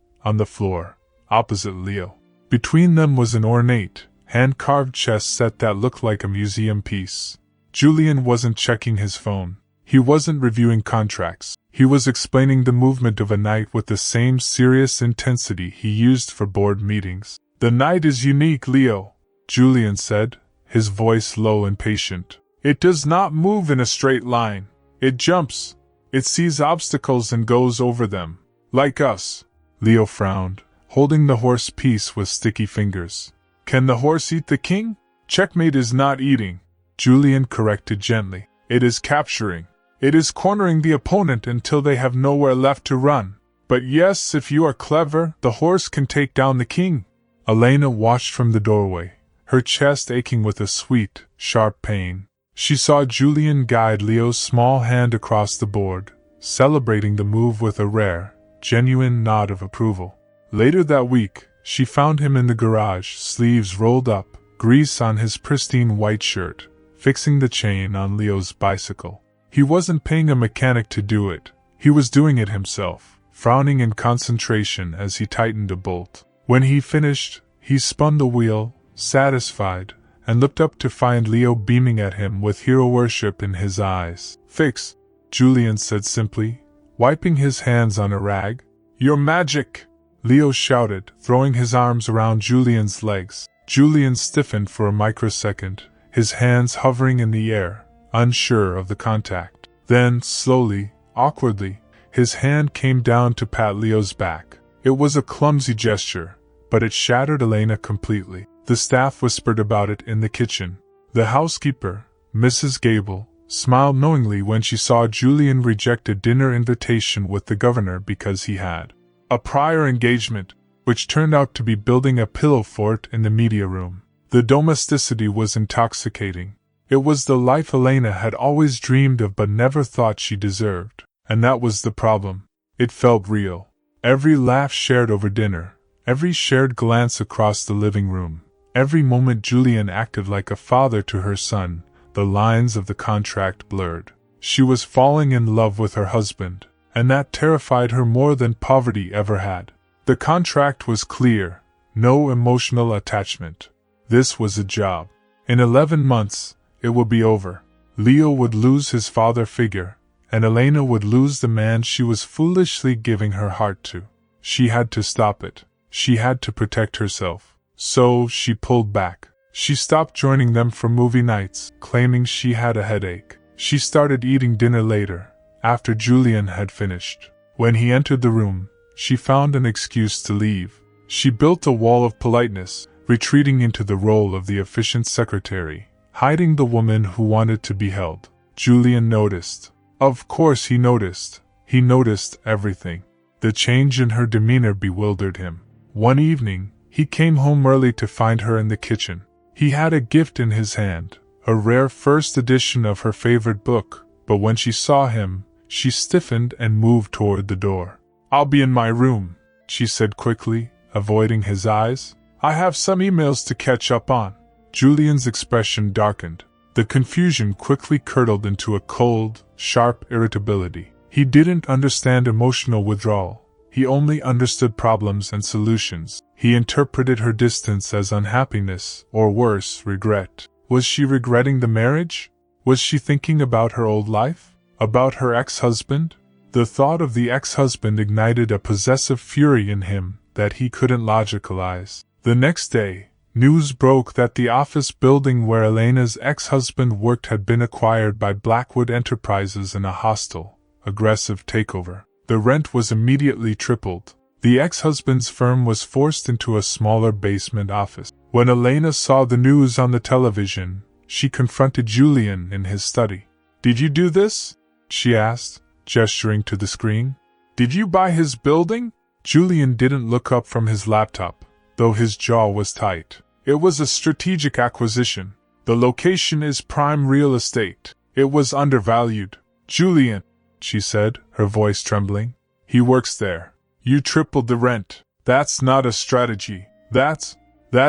opposite Leo. Between them was an ornate, hand-carved chess set that looked like a museum piece. Julian wasn't checking his phone. He wasn't reviewing contracts. He was explaining the movement of a knight with the same serious intensity he used for board meetings. "The knight is unique, Leo," Julian said, his voice low and patient. "It does not move in a straight line. It jumps. It sees obstacles and goes over them. Like us." Leo frowned, holding the horse piece with sticky fingers. "Can the horse eat the king?" "Checkmate is not eating," Julian corrected gently. "It is capturing. It is cornering the opponent until they have nowhere left to run. But yes, if you are clever, the horse can take down the king." Elena watched from the doorway, her chest aching with a sweet, sharp pain. She saw Julian guide Leo's small hand across the board, celebrating the move with a rare, genuine nod of approval. Later that week, she found him in the garage, sleeves rolled up, grease on his pristine white shirt, fixing the chain on Leo's bicycle. He wasn't paying a mechanic to do it. He was doing it himself, frowning in concentration as he tightened a bolt. When he finished, he spun the wheel, satisfied, and looked up to find Leo beaming at him with hero worship in his eyes. "Fix," Julian said simply, wiping his hands on a rag. "You're magic!" Leo shouted, throwing his arms around Julian's legs. Julian stiffened for a microsecond, his hands hovering in the air, unsure of the contact. Then, slowly, awkwardly, his hand came down to pat Leo's back. It was a clumsy gesture, but it shattered Elena completely. The staff whispered about it in the kitchen. The housekeeper, Mrs. Gable, smiled knowingly when she saw Julian reject a dinner invitation with the governor because he had a prior engagement, which turned out to be building a pillow fort in the media room. The domesticity was intoxicating. It was the life Elena had always dreamed of but never thought she deserved. And that was the problem. It felt real. Every laugh shared over dinner, every shared glance across the living room, every moment Julian acted like a father to her son, the lines of the contract blurred. She was falling in love with her husband, and that terrified her more than poverty ever had. The contract was clear, no emotional attachment. This was a job. In 11 months, it would be over. Leo would lose his father figure, and Elena would lose the man she was foolishly giving her heart to. She had to stop it. She had to protect herself. So she pulled back. She stopped joining them for movie nights, claiming she had a headache. She started eating dinner later, after Julian had finished. When he entered the room, she found an excuse to leave. She built a wall of politeness, retreating into the role of the efficient secretary, hiding the woman who wanted to be held. Julian noticed. Of course he noticed. He noticed everything. The change in her demeanor bewildered him. One evening, he came home early to find her in the kitchen. He had a gift in his hand, a rare first edition of her favorite book, but when she saw him, she stiffened and moved toward the door. "I'll be in my room," she said quickly, avoiding his eyes. "I have some emails to catch up on." Julian's expression darkened. The confusion quickly curdled into a cold, sharp irritability. He didn't understand emotional withdrawal. He only understood problems and solutions. He interpreted her distance as unhappiness, or worse, regret. Was she regretting the marriage? Was she thinking about her old life? About her ex-husband? The thought of the ex-husband ignited a possessive fury in him that he couldn't logicalize. The next day, news broke that the office building where Elena's ex-husband worked had been acquired by Blackwood Enterprises in a hostile, aggressive takeover. The rent was immediately tripled. The ex-husband's firm was forced into a smaller basement office. When Elena saw the news on the television, she confronted Julian in his study. "Did you do this?" she asked, gesturing to the screen. "Did you buy his building?" Julian didn't look up from his laptop, though his jaw was tight. "It was a strategic acquisition. The location is prime real estate. It was undervalued." "Julian," she said, her voice trembling, "he works there. You tripled the rent. That's not a strategy. That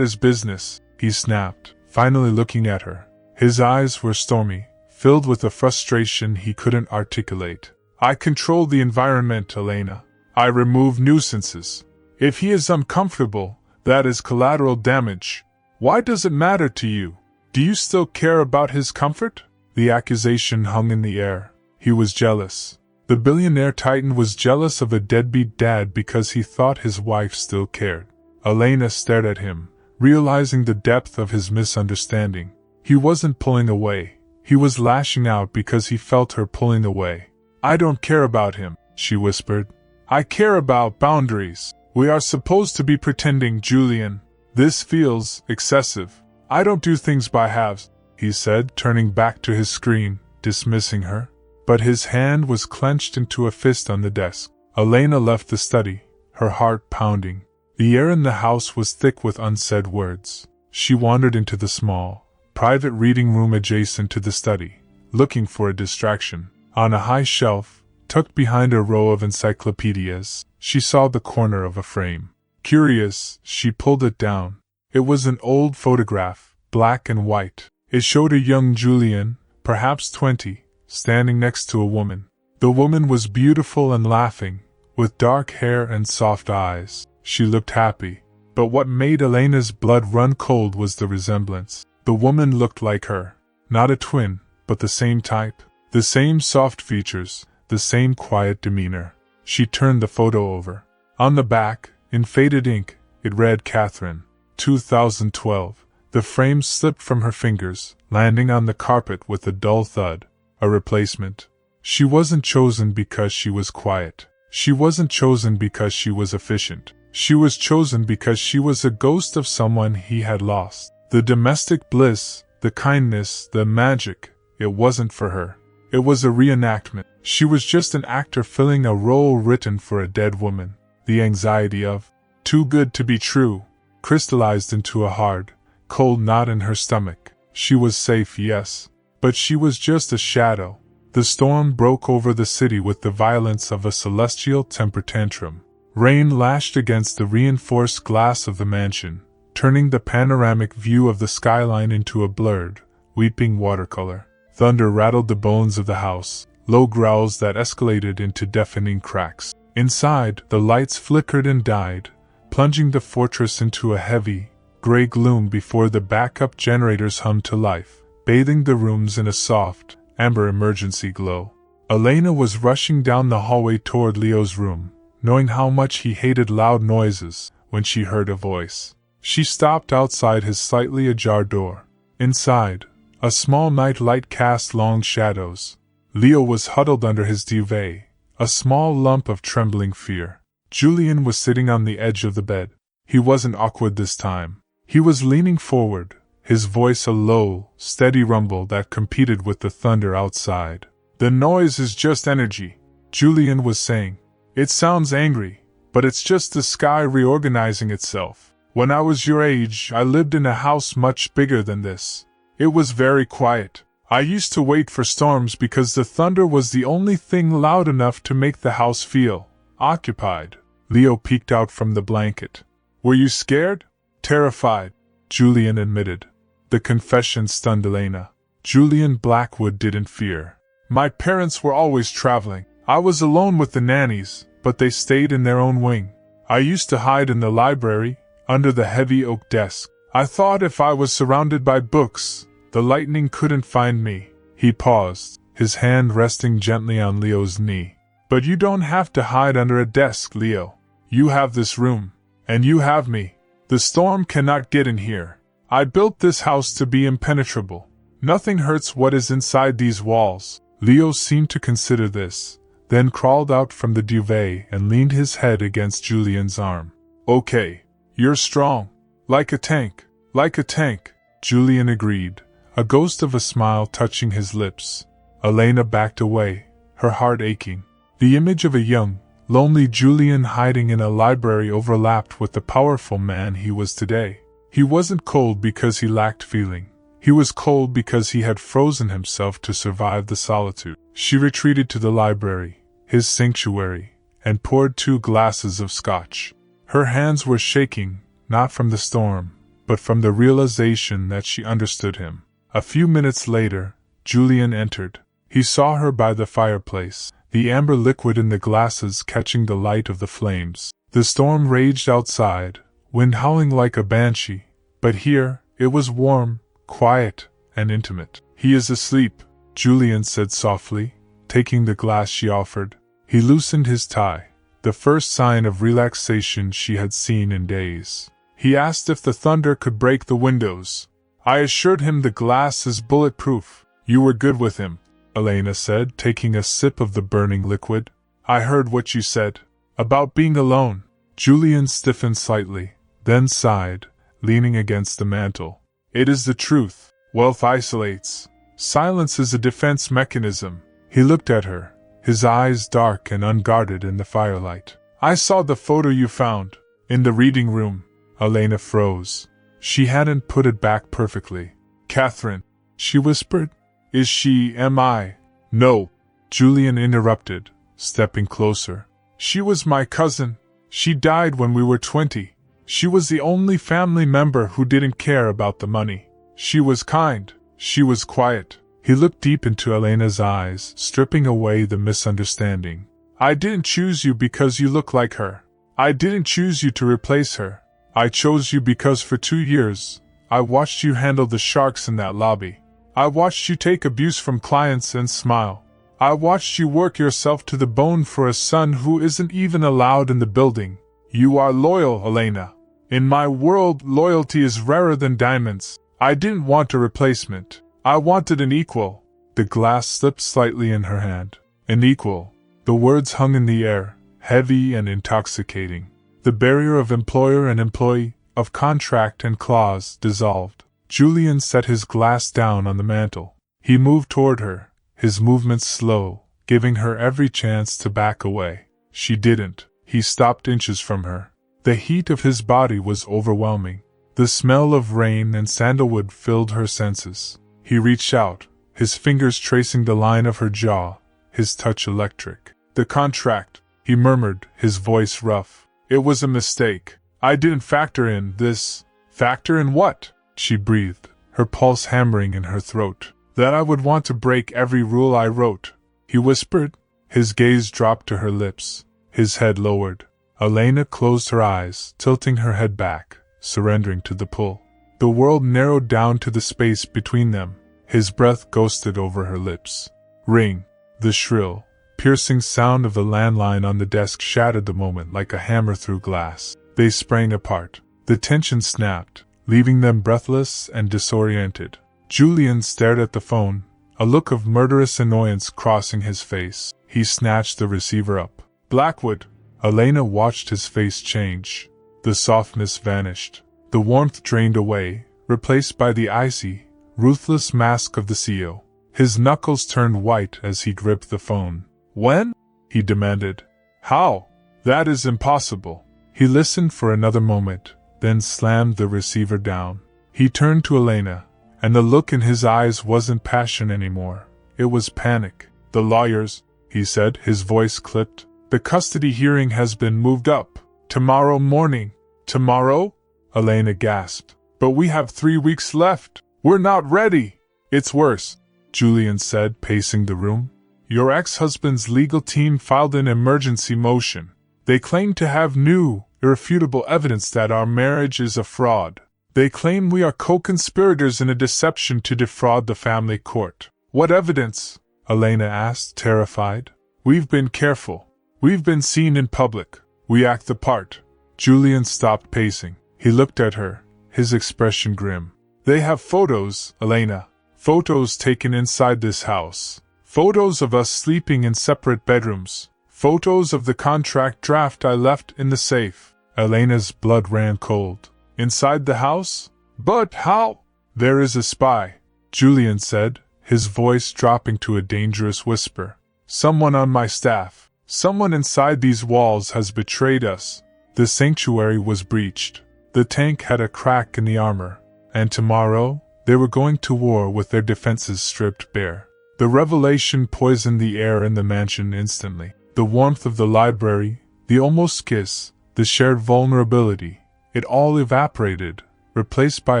is business," he snapped, finally looking at her. His eyes were stormy, filled with a frustration he couldn't articulate. "I control the environment, Elena. I remove nuisances. If he is uncomfortable, that is collateral damage. Why does it matter to you? Do you still care about his comfort?" The accusation hung in the air. He was jealous. The billionaire titan was jealous of a deadbeat dad because he thought his wife still cared. Elena stared at him, realizing the depth of his misunderstanding. He wasn't pulling away. He was lashing out because he felt her pulling away. "I don't care about him," she whispered. "I care about boundaries. We are supposed to be pretending, Julian. This feels excessive. I don't do things by halves," he said, turning back to his screen, dismissing her. But his hand was clenched into a fist on the desk. Elena left the study, her heart pounding. The air in the house was thick with unsaid words. She wandered into the small, private reading room adjacent to the study, looking for a distraction. On a high shelf, tucked behind a row of encyclopedias, she saw the corner of a frame. Curious, she pulled it down. It was an old photograph, black and white. It showed a young Julian, perhaps 20, standing next to a woman. The woman was beautiful and laughing, with dark hair and soft eyes. She looked happy. But what made Elena's blood run cold was the resemblance. The woman looked like her. Not a twin, but the same type. The same soft features, the same quiet demeanor. She turned the photo over. On the back, in faded ink, it read Catherine, 2012. The frame slipped from her fingers, landing on the carpet with a dull thud. A replacement. She wasn't chosen because she was quiet. She wasn't chosen because she was efficient. She was chosen because she was a ghost of someone he had lost. The domestic bliss, the kindness, the magic, it wasn't for her. It was a reenactment. She was just an actor filling a role written for a dead woman. The anxiety of too good to be true crystallized into a hard, cold knot in her stomach. She was safe, yes. But she was just a shadow. The storm broke over the city with the violence of a celestial temper tantrum. Rain lashed against the reinforced glass of the mansion, turning the panoramic view of the skyline into a blurred, weeping watercolor. Thunder rattled the bones of the house, low growls that escalated into deafening cracks. Inside, the lights flickered and died, plunging the fortress into a heavy, gray gloom before the backup generators hummed to life. bathing the rooms in a soft, amber emergency glow. Elena was rushing down the hallway toward Leo's room, knowing how much he hated loud noises, when she heard a voice. She stopped outside his slightly ajar door. Inside, a small night light cast long shadows. Leo was huddled under his duvet, a small lump of trembling fear. Julian was sitting on the edge of the bed. He wasn't awkward this time. He was leaning forward, his voice a low, steady rumble that competed with the thunder outside. "The noise is just energy," Julian was saying. "It sounds angry, but it's just the sky reorganizing itself. When I was your age, I lived in a house much bigger than this. It was very quiet. I used to wait for storms because the thunder was the only thing loud enough to make the house feel occupied." Leo peeked out from the blanket. "Were you scared?" "Terrified," Julian admitted. The confession stunned Elena. Julian Blackwood didn't fear. "My parents were always traveling. I was alone with the nannies, but they stayed in their own wing. I used to hide in the library, under the heavy oak desk. I thought if I was surrounded by books, the lightning couldn't find me." He paused, his hand resting gently on Leo's knee. "But you don't have to hide under a desk, Leo. You have this room. And you have me. The storm cannot get in here. I built this house to be impenetrable. Nothing hurts what is inside these walls." Leo seemed to consider this, then crawled out from the duvet and leaned his head against Julian's arm. "Okay. You're strong. Like a tank. Like a tank," Julian agreed, a ghost of a smile touching his lips. Elena backed away, her heart aching. The image of a young, lonely Julian hiding in a library overlapped with the powerful man he was today. He wasn't cold because he lacked feeling. He was cold because he had frozen himself to survive the solitude. She retreated to the library, his sanctuary, and poured 2 glasses of scotch. Her hands were shaking, not from the storm, but from the realization that she understood him. A few minutes later, Julian entered. He saw her by the fireplace, the amber liquid in the glasses catching the light of the flames. The storm raged outside, wind howling like a banshee, but here, it was warm, quiet, and intimate. "He is asleep," Julian said softly, taking the glass she offered. He loosened his tie, the first sign of relaxation she had seen in days. He asked if the thunder could break the windows. I assured him the glass is bulletproof. "You were good with him," Elena said, taking a sip of the burning liquid. "I heard what you said. About being alone." Julian stiffened slightly, then sighed, leaning against the mantel. "It is the truth. Wealth isolates. Silence is a defense mechanism." He looked at her, his eyes dark and unguarded in the firelight. "I saw the photo you found. In the reading room." Elena froze. She hadn't put it back perfectly. "Catherine," she whispered. "Is she, am I?" "No," Julian interrupted, stepping closer. "She was my cousin. She died when we were 20. She was the only family member who didn't care about the money. She was kind. She was quiet." He looked deep into Elena's eyes, stripping away the misunderstanding. "I didn't choose you because you look like her. I didn't choose you to replace her. I chose you because for 2 years, I watched you handle the sharks in that lobby. I watched you take abuse from clients and smile. I watched you work yourself to the bone for a son who isn't even allowed in the building. You are loyal, Elena. In my world, loyalty is rarer than diamonds. I didn't want a replacement. I wanted an equal." The glass slipped slightly in her hand. "An equal." The words hung in the air, heavy and intoxicating. The barrier of employer and employee, of contract and clause, dissolved. Julian set his glass down on the mantel. He moved toward her, his movements slow, giving her every chance to back away. She didn't. He stopped inches from her. The heat of his body was overwhelming. The smell of rain and sandalwood filled her senses. He reached out, his fingers tracing the line of her jaw, his touch electric. "The contract," he murmured, his voice rough. "It was a mistake. I didn't factor in this." "Factor in what?" she breathed, her pulse hammering in her throat. "That I would want to break every rule I wrote," he whispered. His gaze dropped to her lips, his head lowered. Elena closed her eyes, tilting her head back, surrendering to the pull. The world narrowed down to the space between them. His breath ghosted over her lips. Ring. The shrill, piercing sound of the landline on the desk shattered the moment like a hammer through glass. They sprang apart. The tension snapped, leaving them breathless and disoriented. Julian stared at the phone, a look of murderous annoyance crossing his face. He snatched the receiver up. Blackwood. Elena watched his face change. The softness vanished. The warmth drained away, replaced by the icy, ruthless mask of the CEO. His knuckles turned white as he gripped the phone. When? He demanded. How? That is impossible. He listened for another moment, then slammed the receiver down. He turned to Elena, and the look in his eyes wasn't passion anymore. It was panic. The lawyers, he said, his voice clipped. The custody hearing has been moved up. Tomorrow morning. Tomorrow? Elena gasped. But we have 3 weeks left. We're not ready. It's worse, Julian said, pacing the room. Your ex-husband's legal team filed an emergency motion. They claim to have new, irrefutable evidence that our marriage is a fraud. They claim we are co-conspirators in a deception to defraud the family court. What evidence? Elena asked, terrified. We've been careful. We've been seen in public. We act the part. Julian stopped pacing. He looked at her, his expression grim. They have photos, Elena. Photos taken inside this house. Photos of us sleeping in separate bedrooms. Photos of the contract draft I left in the safe. Elena's blood ran cold. Inside the house? But how? There is a spy, Julian said, his voice dropping to a dangerous whisper. Someone on my staff. Someone inside these walls has betrayed us. The sanctuary was breached. The tank had a crack in the armor. And tomorrow, they were going to war with their defenses stripped bare. The revelation poisoned the air in the mansion instantly. The warmth of the library, the almost kiss, the shared vulnerability, it all evaporated, replaced by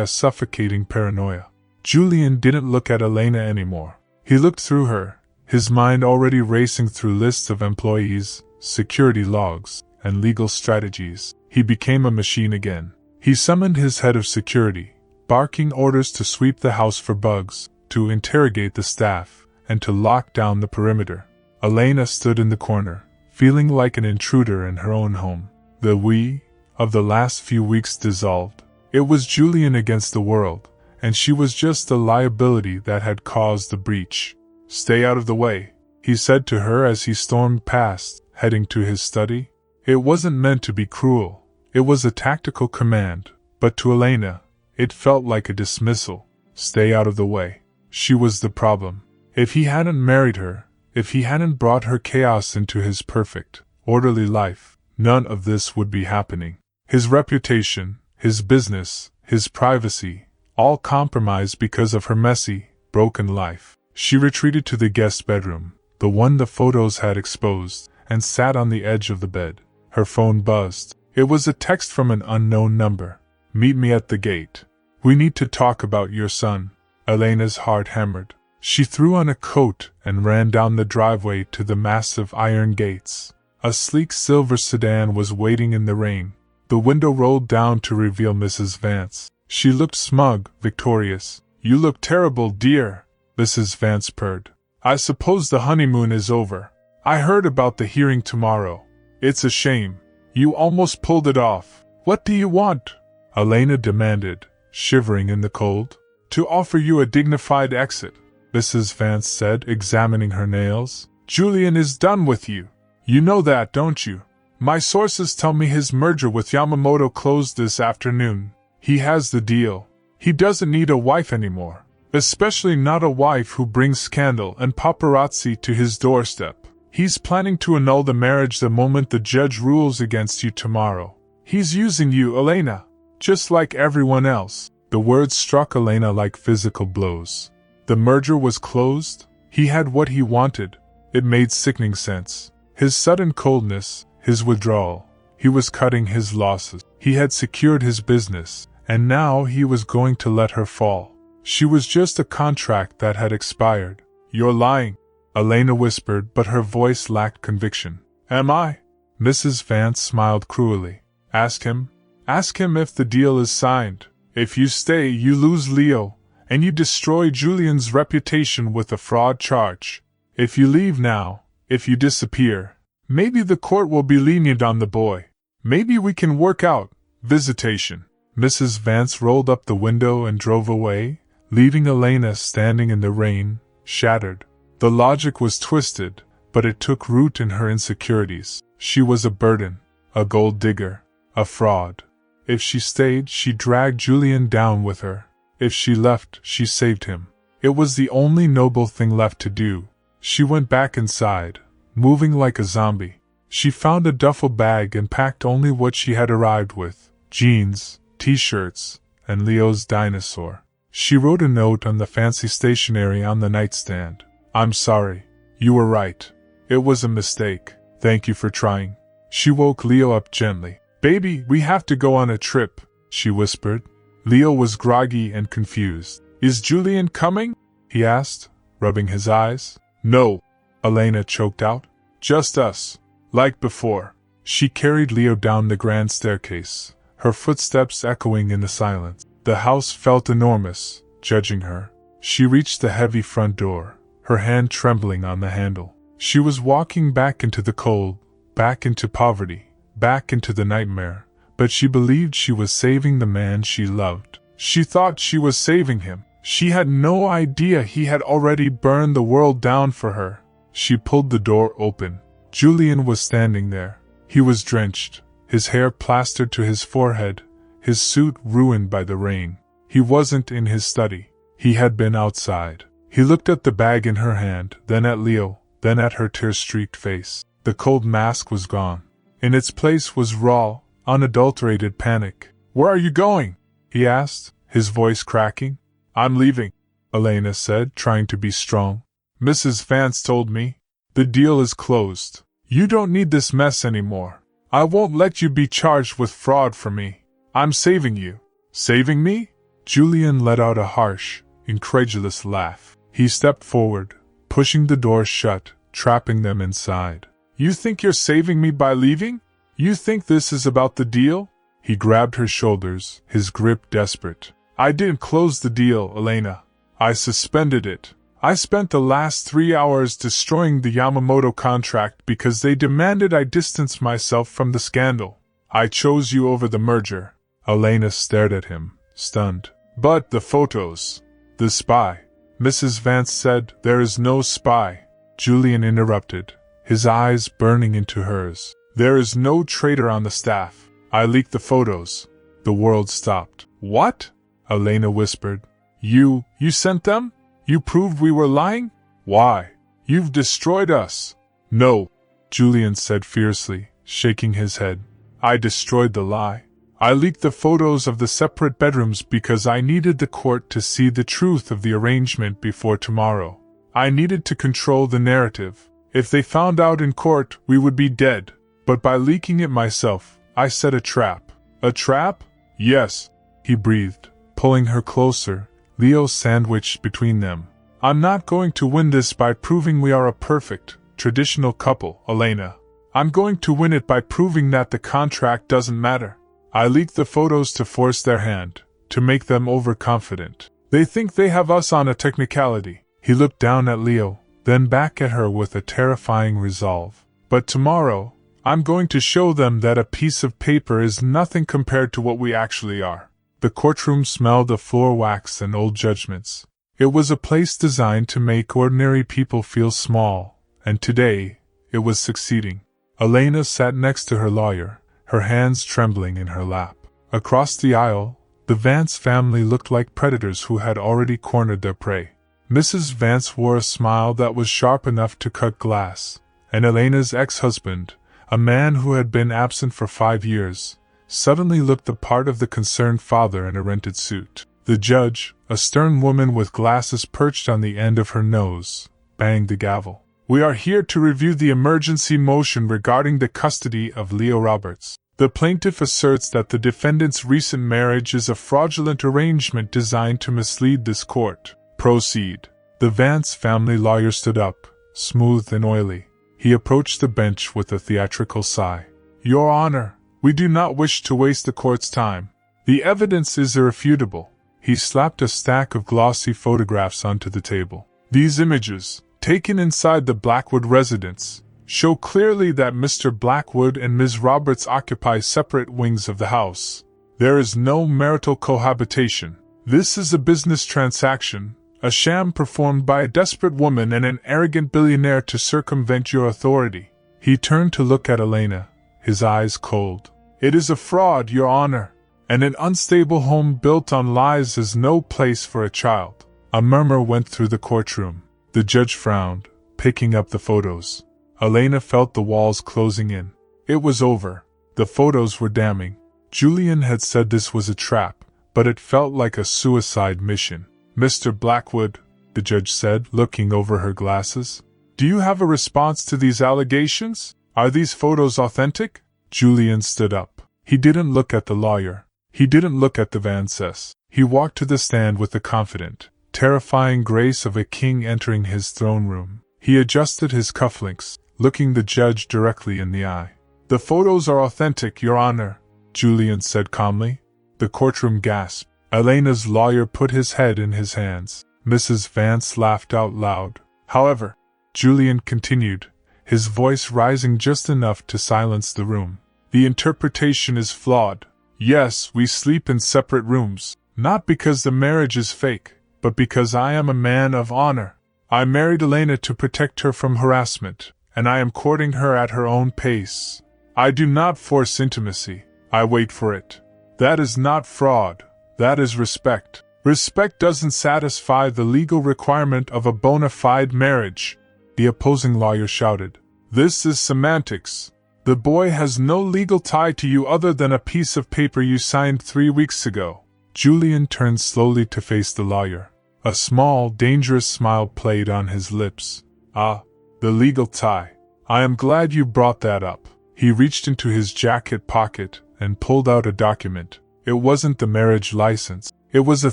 a suffocating paranoia. Julian didn't look at Elena anymore. He looked through her, his mind already racing through lists of employees, security logs, and legal strategies. He became a machine again. He summoned his head of security, barking orders to sweep the house for bugs, to interrogate the staff, and to lock down the perimeter. Elena stood in the corner, feeling like an intruder in her own home. The we of the last few weeks dissolved. It was Julian against the world, and she was just the liability that had caused the breach. Stay out of the way, he said to her as he stormed past, heading to his study. It wasn't meant to be cruel. It was a tactical command, but to Elena, it felt like a dismissal. Stay out of the way. She was the problem. If he hadn't married her, if he hadn't brought her chaos into his perfect, orderly life, none of this would be happening. His reputation, his business, his privacy, all compromised because of her messy, broken life. She retreated to the guest bedroom, the one the photos had exposed, and sat on the edge of the bed. Her phone buzzed. It was a text from an unknown number. Meet me at the gate. We need to talk about your son. Elena's heart hammered. She threw on a coat and ran down the driveway to the massive iron gates. A sleek silver sedan was waiting in the rain. The window rolled down to reveal Mrs. Vance. She looked smug, victorious. You look terrible, dear, Mrs. Vance purred. I suppose the honeymoon is over. I heard about the hearing tomorrow. It's a shame. You almost pulled it off. What do you want? Elena demanded, shivering in the cold. To offer you a dignified exit, Mrs. Vance said, examining her nails. Julian is done with you. You know that, don't you? My sources tell me his merger with Yamamoto closed this afternoon. He has the deal. He doesn't need a wife anymore. Especially not a wife who brings scandal and paparazzi to his doorstep. He's planning to annul the marriage the moment the judge rules against you tomorrow. He's using you, Elena, just like everyone else. The words struck Elena like physical blows. The merger was closed. He had what he wanted. It made sickening sense. His sudden coldness, his withdrawal. He was cutting his losses. He had secured his business, and now he was going to let her fall. She was just a contract that had expired. You're lying, Elena whispered, but her voice lacked conviction. Am I? Mrs. Vance smiled cruelly. Ask him. Ask him if the deal is signed. If you stay, you lose Leo, and you destroy Julian's reputation with a fraud charge. If you leave now, if you disappear, maybe the court will be lenient on the boy. Maybe we can work out visitation. Mrs. Vance rolled up the window and drove away, leaving Elena standing in the rain, shattered. The logic was twisted, but it took root in her insecurities. She was a burden, a gold digger, a fraud. If she stayed, she dragged Julian down with her. If she left, she saved him. It was the only noble thing left to do. She went back inside, moving like a zombie. She found a duffel bag and packed only what she had arrived with: jeans, t-shirts, and Leo's dinosaur. She wrote a note on the fancy stationery on the nightstand. I'm sorry. You were right. It was a mistake. Thank you for trying. She woke Leo up gently. Baby, we have to go on a trip, she whispered. Leo was groggy and confused. Is Julian coming? He asked, rubbing his eyes. No, Elena choked out. Just us. Like before. She carried Leo down the grand staircase, her footsteps echoing in the silence. The house felt enormous, judging her. She reached the heavy front door, her hand trembling on the handle. She was walking back into the cold, back into poverty, back into the nightmare, but she believed she was saving the man she loved. She thought she was saving him. She had no idea he had already burned the world down for her. She pulled the door open. Julian was standing there. He was drenched, his hair plastered to his forehead, his suit ruined by the rain. He wasn't in his study. He had been outside. He looked at the bag in her hand, then at Leo, then at her tear-streaked face. The cold mask was gone. In its place was raw, unadulterated panic. Where are you going? He asked, his voice cracking. I'm leaving, Elena said, trying to be strong. Mrs. Vance told me. The deal is closed. You don't need this mess anymore. I won't let you be charged with fraud for me. I'm saving you. Saving me? Julian let out a harsh, incredulous laugh. He stepped forward, pushing the door shut, trapping them inside. You think you're saving me by leaving? You think this is about the deal? He grabbed her shoulders, his grip desperate. I didn't close the deal, Elena. I suspended it. I spent the last 3 hours destroying the Yamamoto contract because they demanded I distance myself from the scandal. I chose you over the merger. Elena stared at him, stunned. But the photos. The spy. Mrs. Vance said, There is no spy. Julian interrupted, his eyes burning into hers. There is no traitor on the staff. I leaked the photos. The world stopped. What? Elena whispered. You sent them? You proved we were lying? Why? You've destroyed us. No, Julian said fiercely, shaking his head. I destroyed the lie. I leaked the photos of the separate bedrooms because I needed the court to see the truth of the arrangement before tomorrow. I needed to control the narrative. If they found out in court, we would be dead. But by leaking it myself, I set a trap. A trap? Yes, he breathed, pulling her closer, Leo sandwiched between them. I'm not going to win this by proving we are a perfect, traditional couple, Elena. I'm going to win it by proving that the contract doesn't matter. I leaked the photos to force their hand, to make them overconfident. They think they have us on a technicality. He looked down at Leo, then back at her with a terrifying resolve. But tomorrow, I'm going to show them that a piece of paper is nothing compared to what we actually are. The courtroom smelled of floor wax and old judgments. It was a place designed to make ordinary people feel small, and today, it was succeeding. Elena sat next to her lawyer, her hands trembling in her lap. Across the aisle, the Vance family looked like predators who had already cornered their prey. Mrs. Vance wore a smile that was sharp enough to cut glass, and Elena's ex-husband, a man who had been absent for 5 years, suddenly looked the part of the concerned father in a rented suit. The judge, a stern woman with glasses perched on the end of her nose, banged the gavel. We are here to review the emergency motion regarding the custody of Leo Roberts. The plaintiff asserts that the defendant's recent marriage is a fraudulent arrangement designed to mislead this court. Proceed. The Vance family lawyer stood up, smooth and oily. He approached the bench with a theatrical sigh. Your Honor, we do not wish to waste the court's time. The evidence is irrefutable. He slapped a stack of glossy photographs onto the table. These images, taken inside the Blackwood residence, show clearly that Mr. Blackwood and Ms. Roberts occupy separate wings of the house. There is no marital cohabitation. This is a business transaction, a sham performed by a desperate woman and an arrogant billionaire to circumvent your authority. He turned to look at Elena, his eyes cold. It is a fraud, Your Honor, and an unstable home built on lies is no place for a child. A murmur went through the courtroom. The judge frowned, picking up the photos. Elena felt the walls closing in. It was over. The photos were damning. Julian had said this was a trap, but it felt like a suicide mission. Mr. Blackwood, the judge said, looking over her glasses. Do you have a response to these allegations? Are these photos authentic? Julian stood up. He didn't look at the lawyer. He didn't look at the Vances. He walked to the stand with the confident, terrifying grace of a king entering his throne room. He adjusted his cufflinks, looking the judge directly in the eye. The photos are authentic, Your Honor, Julian said calmly. The courtroom gasped. Elena's lawyer put his head in his hands. Mrs. Vance laughed out loud. However, Julian continued, his voice rising just enough to silence the room. The interpretation is flawed. Yes, we sleep in separate rooms, not because the marriage is fake, but because I am a man of honor. I married Elena to protect her from harassment, and I am courting her at her own pace. I do not force intimacy, I wait for it. That is not fraud. That is respect. Respect doesn't satisfy the legal requirement of a bona fide marriage, the opposing lawyer shouted. This is semantics. The boy has no legal tie to you other than a piece of paper you signed 3 weeks ago. Julian turned slowly to face the lawyer. A small, dangerous smile played on his lips. Ah, the legal tie. I am glad you brought that up. He reached into his jacket pocket and pulled out a document. It wasn't the marriage license. It was a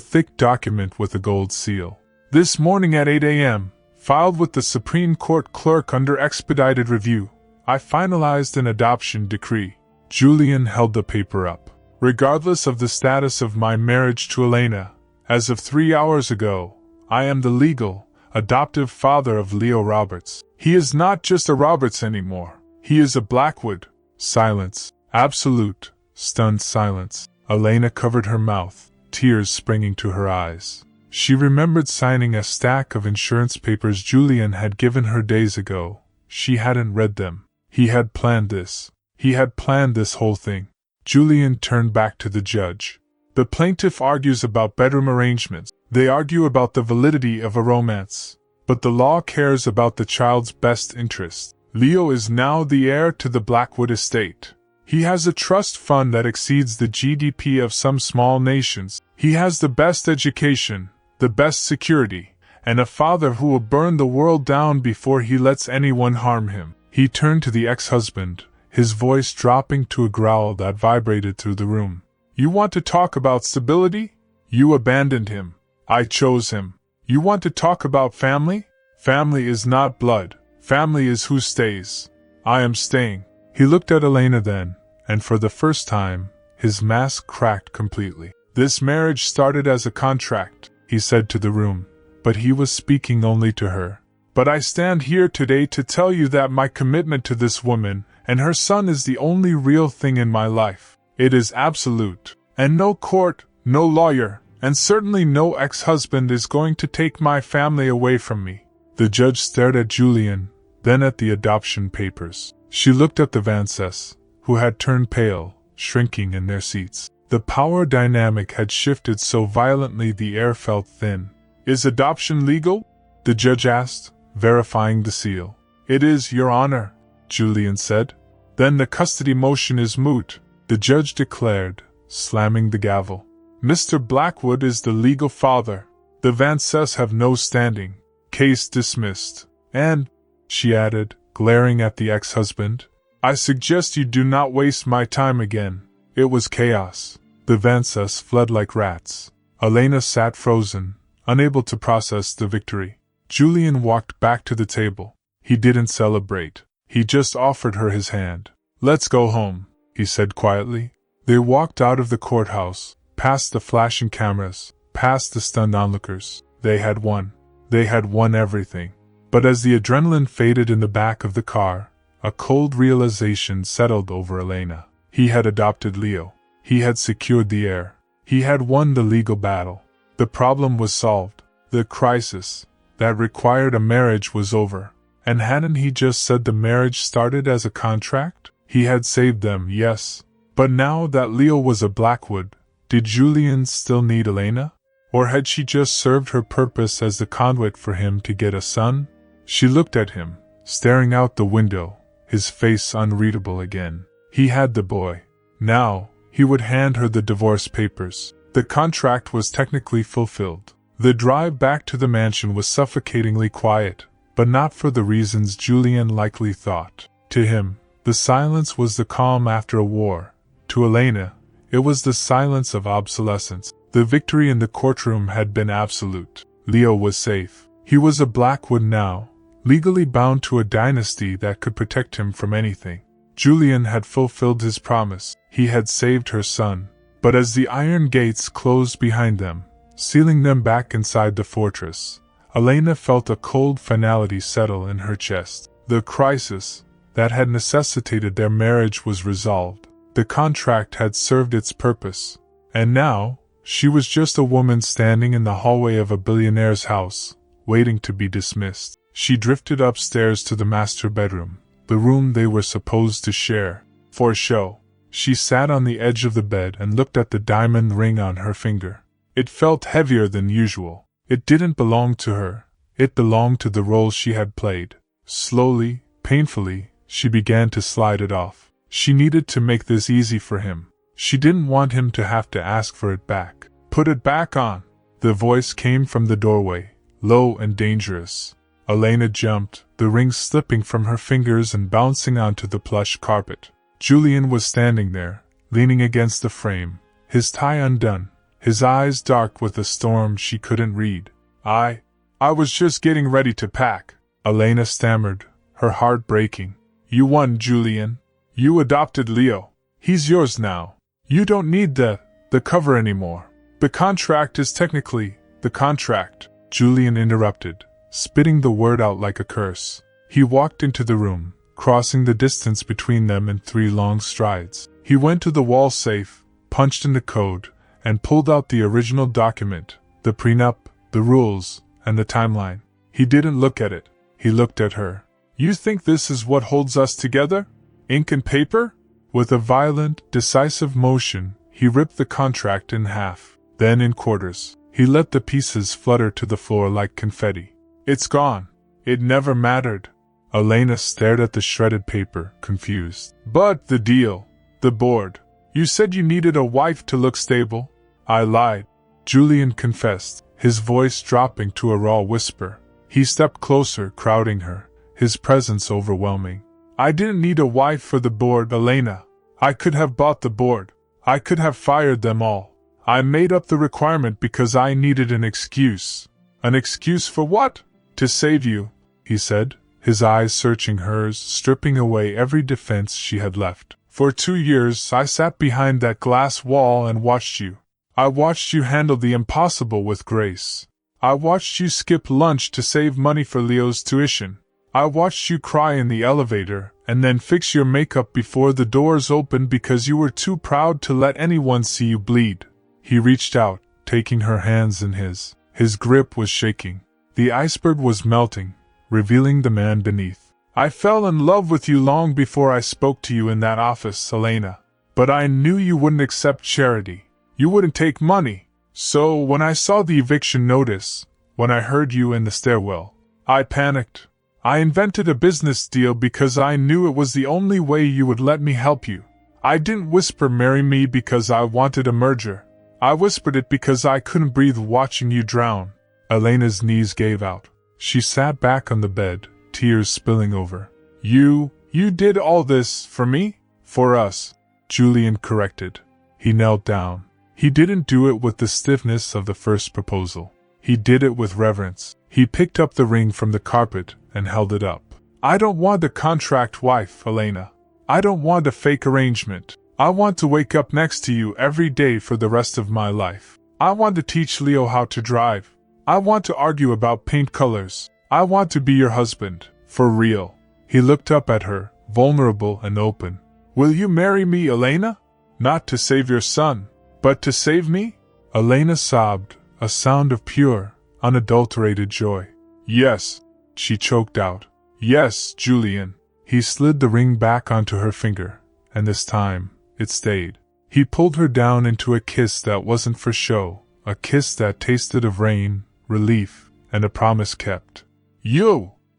thick document with a gold seal. This morning at 8 a.m., filed with the Supreme Court clerk under expedited review, I finalized an adoption decree. Julian held the paper up. Regardless of the status of my marriage to Elena, as of 3 hours ago, I am the legal, adoptive father of Leo Roberts. He is not just a Roberts anymore. He is a Blackwood. Silence. Absolute, stunned silence. Elena covered her mouth, tears springing to her eyes. She remembered signing a stack of insurance papers Julian had given her days ago. She hadn't read them. He had planned this. He had planned this whole thing. Julian turned back to the judge. The plaintiff argues about bedroom arrangements. They argue about the validity of a romance. But the law cares about the child's best interest. Leo is now the heir to the Blackwood estate. He has a trust fund that exceeds the GDP of some small nations. He has the best education, the best security, and a father who will burn the world down before he lets anyone harm him. He turned to the ex-husband, his voice dropping to a growl that vibrated through the room. You want to talk about stability? You abandoned him. I chose him. You want to talk about family? Family is not blood. Family is who stays. I am staying. He looked at Elena then, and for the first time, his mask cracked completely. This marriage started as a contract, he said to the room, but he was speaking only to her. But I stand here today to tell you that my commitment to this woman and her son is the only real thing in my life. It is absolute, and no court, no lawyer, and certainly no ex-husband is going to take my family away from me. The judge stared at Julian, then at the adoption papers. She looked at the Vances, who had turned pale, shrinking in their seats. The power dynamic had shifted so violently the air felt thin. Is adoption legal? The judge asked, verifying the seal. It is, Your Honor, Julian said. Then the custody motion is moot, the judge declared, slamming the gavel. Mr. Blackwood is the legal father. The Vances have no standing. Case dismissed. And, she added, glaring at the ex-husband, I suggest you do not waste my time again. It was chaos. The Vances fled like rats. Elena sat frozen, unable to process the victory. Julian walked back to the table. He didn't celebrate. He just offered her his hand. Let's go home, he said quietly. They walked out of the courthouse, past the flashing cameras, past the stunned onlookers. They had won. They had won everything. But as the adrenaline faded in the back of the car, a cold realization settled over Elena. He had adopted Leo. He had secured the heir. He had won the legal battle. The problem was solved. The crisis that required a marriage was over. And hadn't he just said the marriage started as a contract? He had saved them, yes. But now that Leo was a Blackwood, did Julian still need Elena? Or had she just served her purpose as the conduit for him to get a son? She looked at him, staring out the window, his face unreadable again. He had the boy. Now, he would hand her the divorce papers. The contract was technically fulfilled. The drive back to the mansion was suffocatingly quiet, but not for the reasons Julian likely thought. To him, the silence was the calm after a war. To Elena, it was the silence of obsolescence. The victory in the courtroom had been absolute. Leo was safe. He was a Blackwood now, legally bound to a dynasty that could protect him from anything. Julian had fulfilled his promise. He had saved her son. But as the iron gates closed behind them, sealing them back inside the fortress, Elena felt a cold finality settle in her chest. The crisis that had necessitated their marriage was resolved. The contract had served its purpose. And now, she was just a woman standing in the hallway of a billionaire's house, waiting to be dismissed. She drifted upstairs to the master bedroom, the room they were supposed to share. For show. She sat on the edge of the bed and looked at the diamond ring on her finger. It felt heavier than usual. It didn't belong to her. It belonged to the role she had played. Slowly, painfully, she began to slide it off. She needed to make this easy for him. She didn't want him to have to ask for it back. Put it back on. The voice came from the doorway, low and dangerous. Elena jumped, the ring slipping from her fingers and bouncing onto the plush carpet. Julian was standing there, leaning against the frame, his tie undone, his eyes dark with a storm she couldn't read. I was just getting ready to pack, Elena stammered, her heart breaking. You won, Julian. You adopted Leo. He's yours now. You don't need the cover anymore. The contract is technically the contract, Julian interrupted, spitting the word out like a curse. He walked into the room, crossing the distance between them in 3 long strides. He went to the wall safe, punched in the code, and pulled out the original document, the prenup, the rules, and the timeline. He didn't look at it. He looked at her. You think this is what holds us together? Ink and paper? With a violent, decisive motion, he ripped the contract in half, then in quarters. He let the pieces flutter to the floor like confetti. It's gone. It never mattered. Elena stared at the shredded paper, confused. But the deal. The board. You said you needed a wife to look stable. I lied. Julian confessed, his voice dropping to a raw whisper. He stepped closer, crowding her, his presence overwhelming. I didn't need a wife for the board, Elena. I could have bought the board. I could have fired them all. I made up the requirement because I needed an excuse. An excuse for what? To save you, he said, his eyes searching hers, stripping away every defense she had left. For 2 years I sat behind that glass wall and watched you. I watched you handle the impossible with grace. I watched you skip lunch to save money for Leo's tuition. I watched you cry in the elevator and then fix your makeup before the doors opened because you were too proud to let anyone see you bleed. He reached out, taking her hands in his. His grip was shaking. The iceberg was melting, revealing the man beneath. I fell in love with you long before I spoke to you in that office, Elena. But I knew you wouldn't accept charity. You wouldn't take money. So when I saw the eviction notice, when I heard you in the stairwell, I panicked. I invented a business deal because I knew it was the only way you would let me help you. I didn't whisper marry me because I wanted a merger. I whispered it because I couldn't breathe watching you drown. Elena's knees gave out. She sat back on the bed, tears spilling over. You did all this for me? For us, Julian corrected. He knelt down. He didn't do it with the stiffness of the first proposal. He did it with reverence. He picked up the ring from the carpet and held it up. I don't want a contract wife, Elena. I don't want a fake arrangement. I want to wake up next to you every day for the rest of my life. I want to teach Leo how to drive. I want to argue about paint colors. I want to be your husband, for real. He looked up at her, vulnerable and open. Will you marry me, Elena? Not to save your son, but to save me? Elena sobbed, a sound of pure, unadulterated joy. Yes, she choked out. Yes, Julian. He slid the ring back onto her finger, and this time, it stayed. He pulled her down into a kiss that wasn't for show, a kiss that tasted of rain, relief, and a promise kept.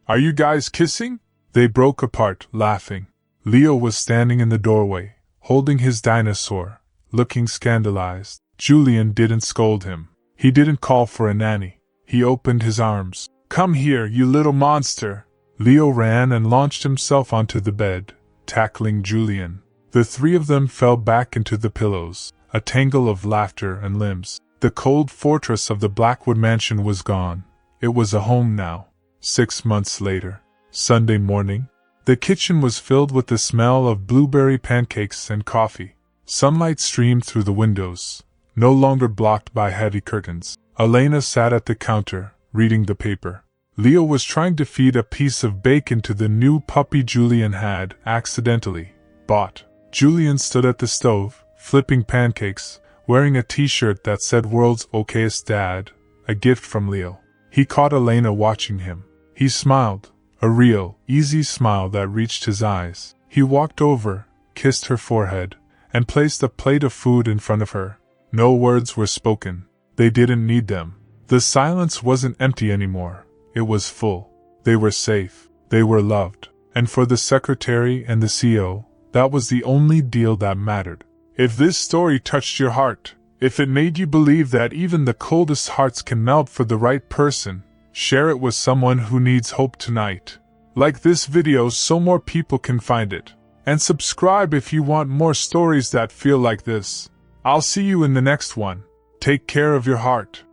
Are you guys kissing? They broke apart, laughing. Leo was standing in the doorway, holding his dinosaur, looking scandalized. Julian didn't scold him. He didn't call for a nanny. He opened his arms. Come here, you little monster. Leo ran and launched himself onto the bed, tackling Julian. The three of them fell back into the pillows, a tangle of laughter and limbs. The cold fortress of the Blackwood mansion was gone. It was a home now. 6 months later, Sunday morning, the kitchen was filled with the smell of blueberry pancakes and coffee. Sunlight streamed through the windows, no longer blocked by heavy curtains. Elena sat at the counter, reading the paper. Leo was trying to feed a piece of bacon to the new puppy Julian had accidentally bought. Julian stood at the stove, flipping pancakes, wearing a t-shirt that said "World's Okayest Dad," a gift from Leo. He caught Elena watching him. He smiled, a real, easy smile that reached his eyes. He walked over, kissed her forehead, and placed a plate of food in front of her. No words were spoken. They didn't need them. The silence wasn't empty anymore. It was full. They were safe. They were loved. And for the secretary and the CEO, that was the only deal that mattered. If this story touched your heart, if it made you believe that even the coldest hearts can melt for the right person, share it with someone who needs hope tonight. Like this video so more people can find it. And subscribe if you want more stories that feel like this. I'll see you in the next one. Take care of your heart.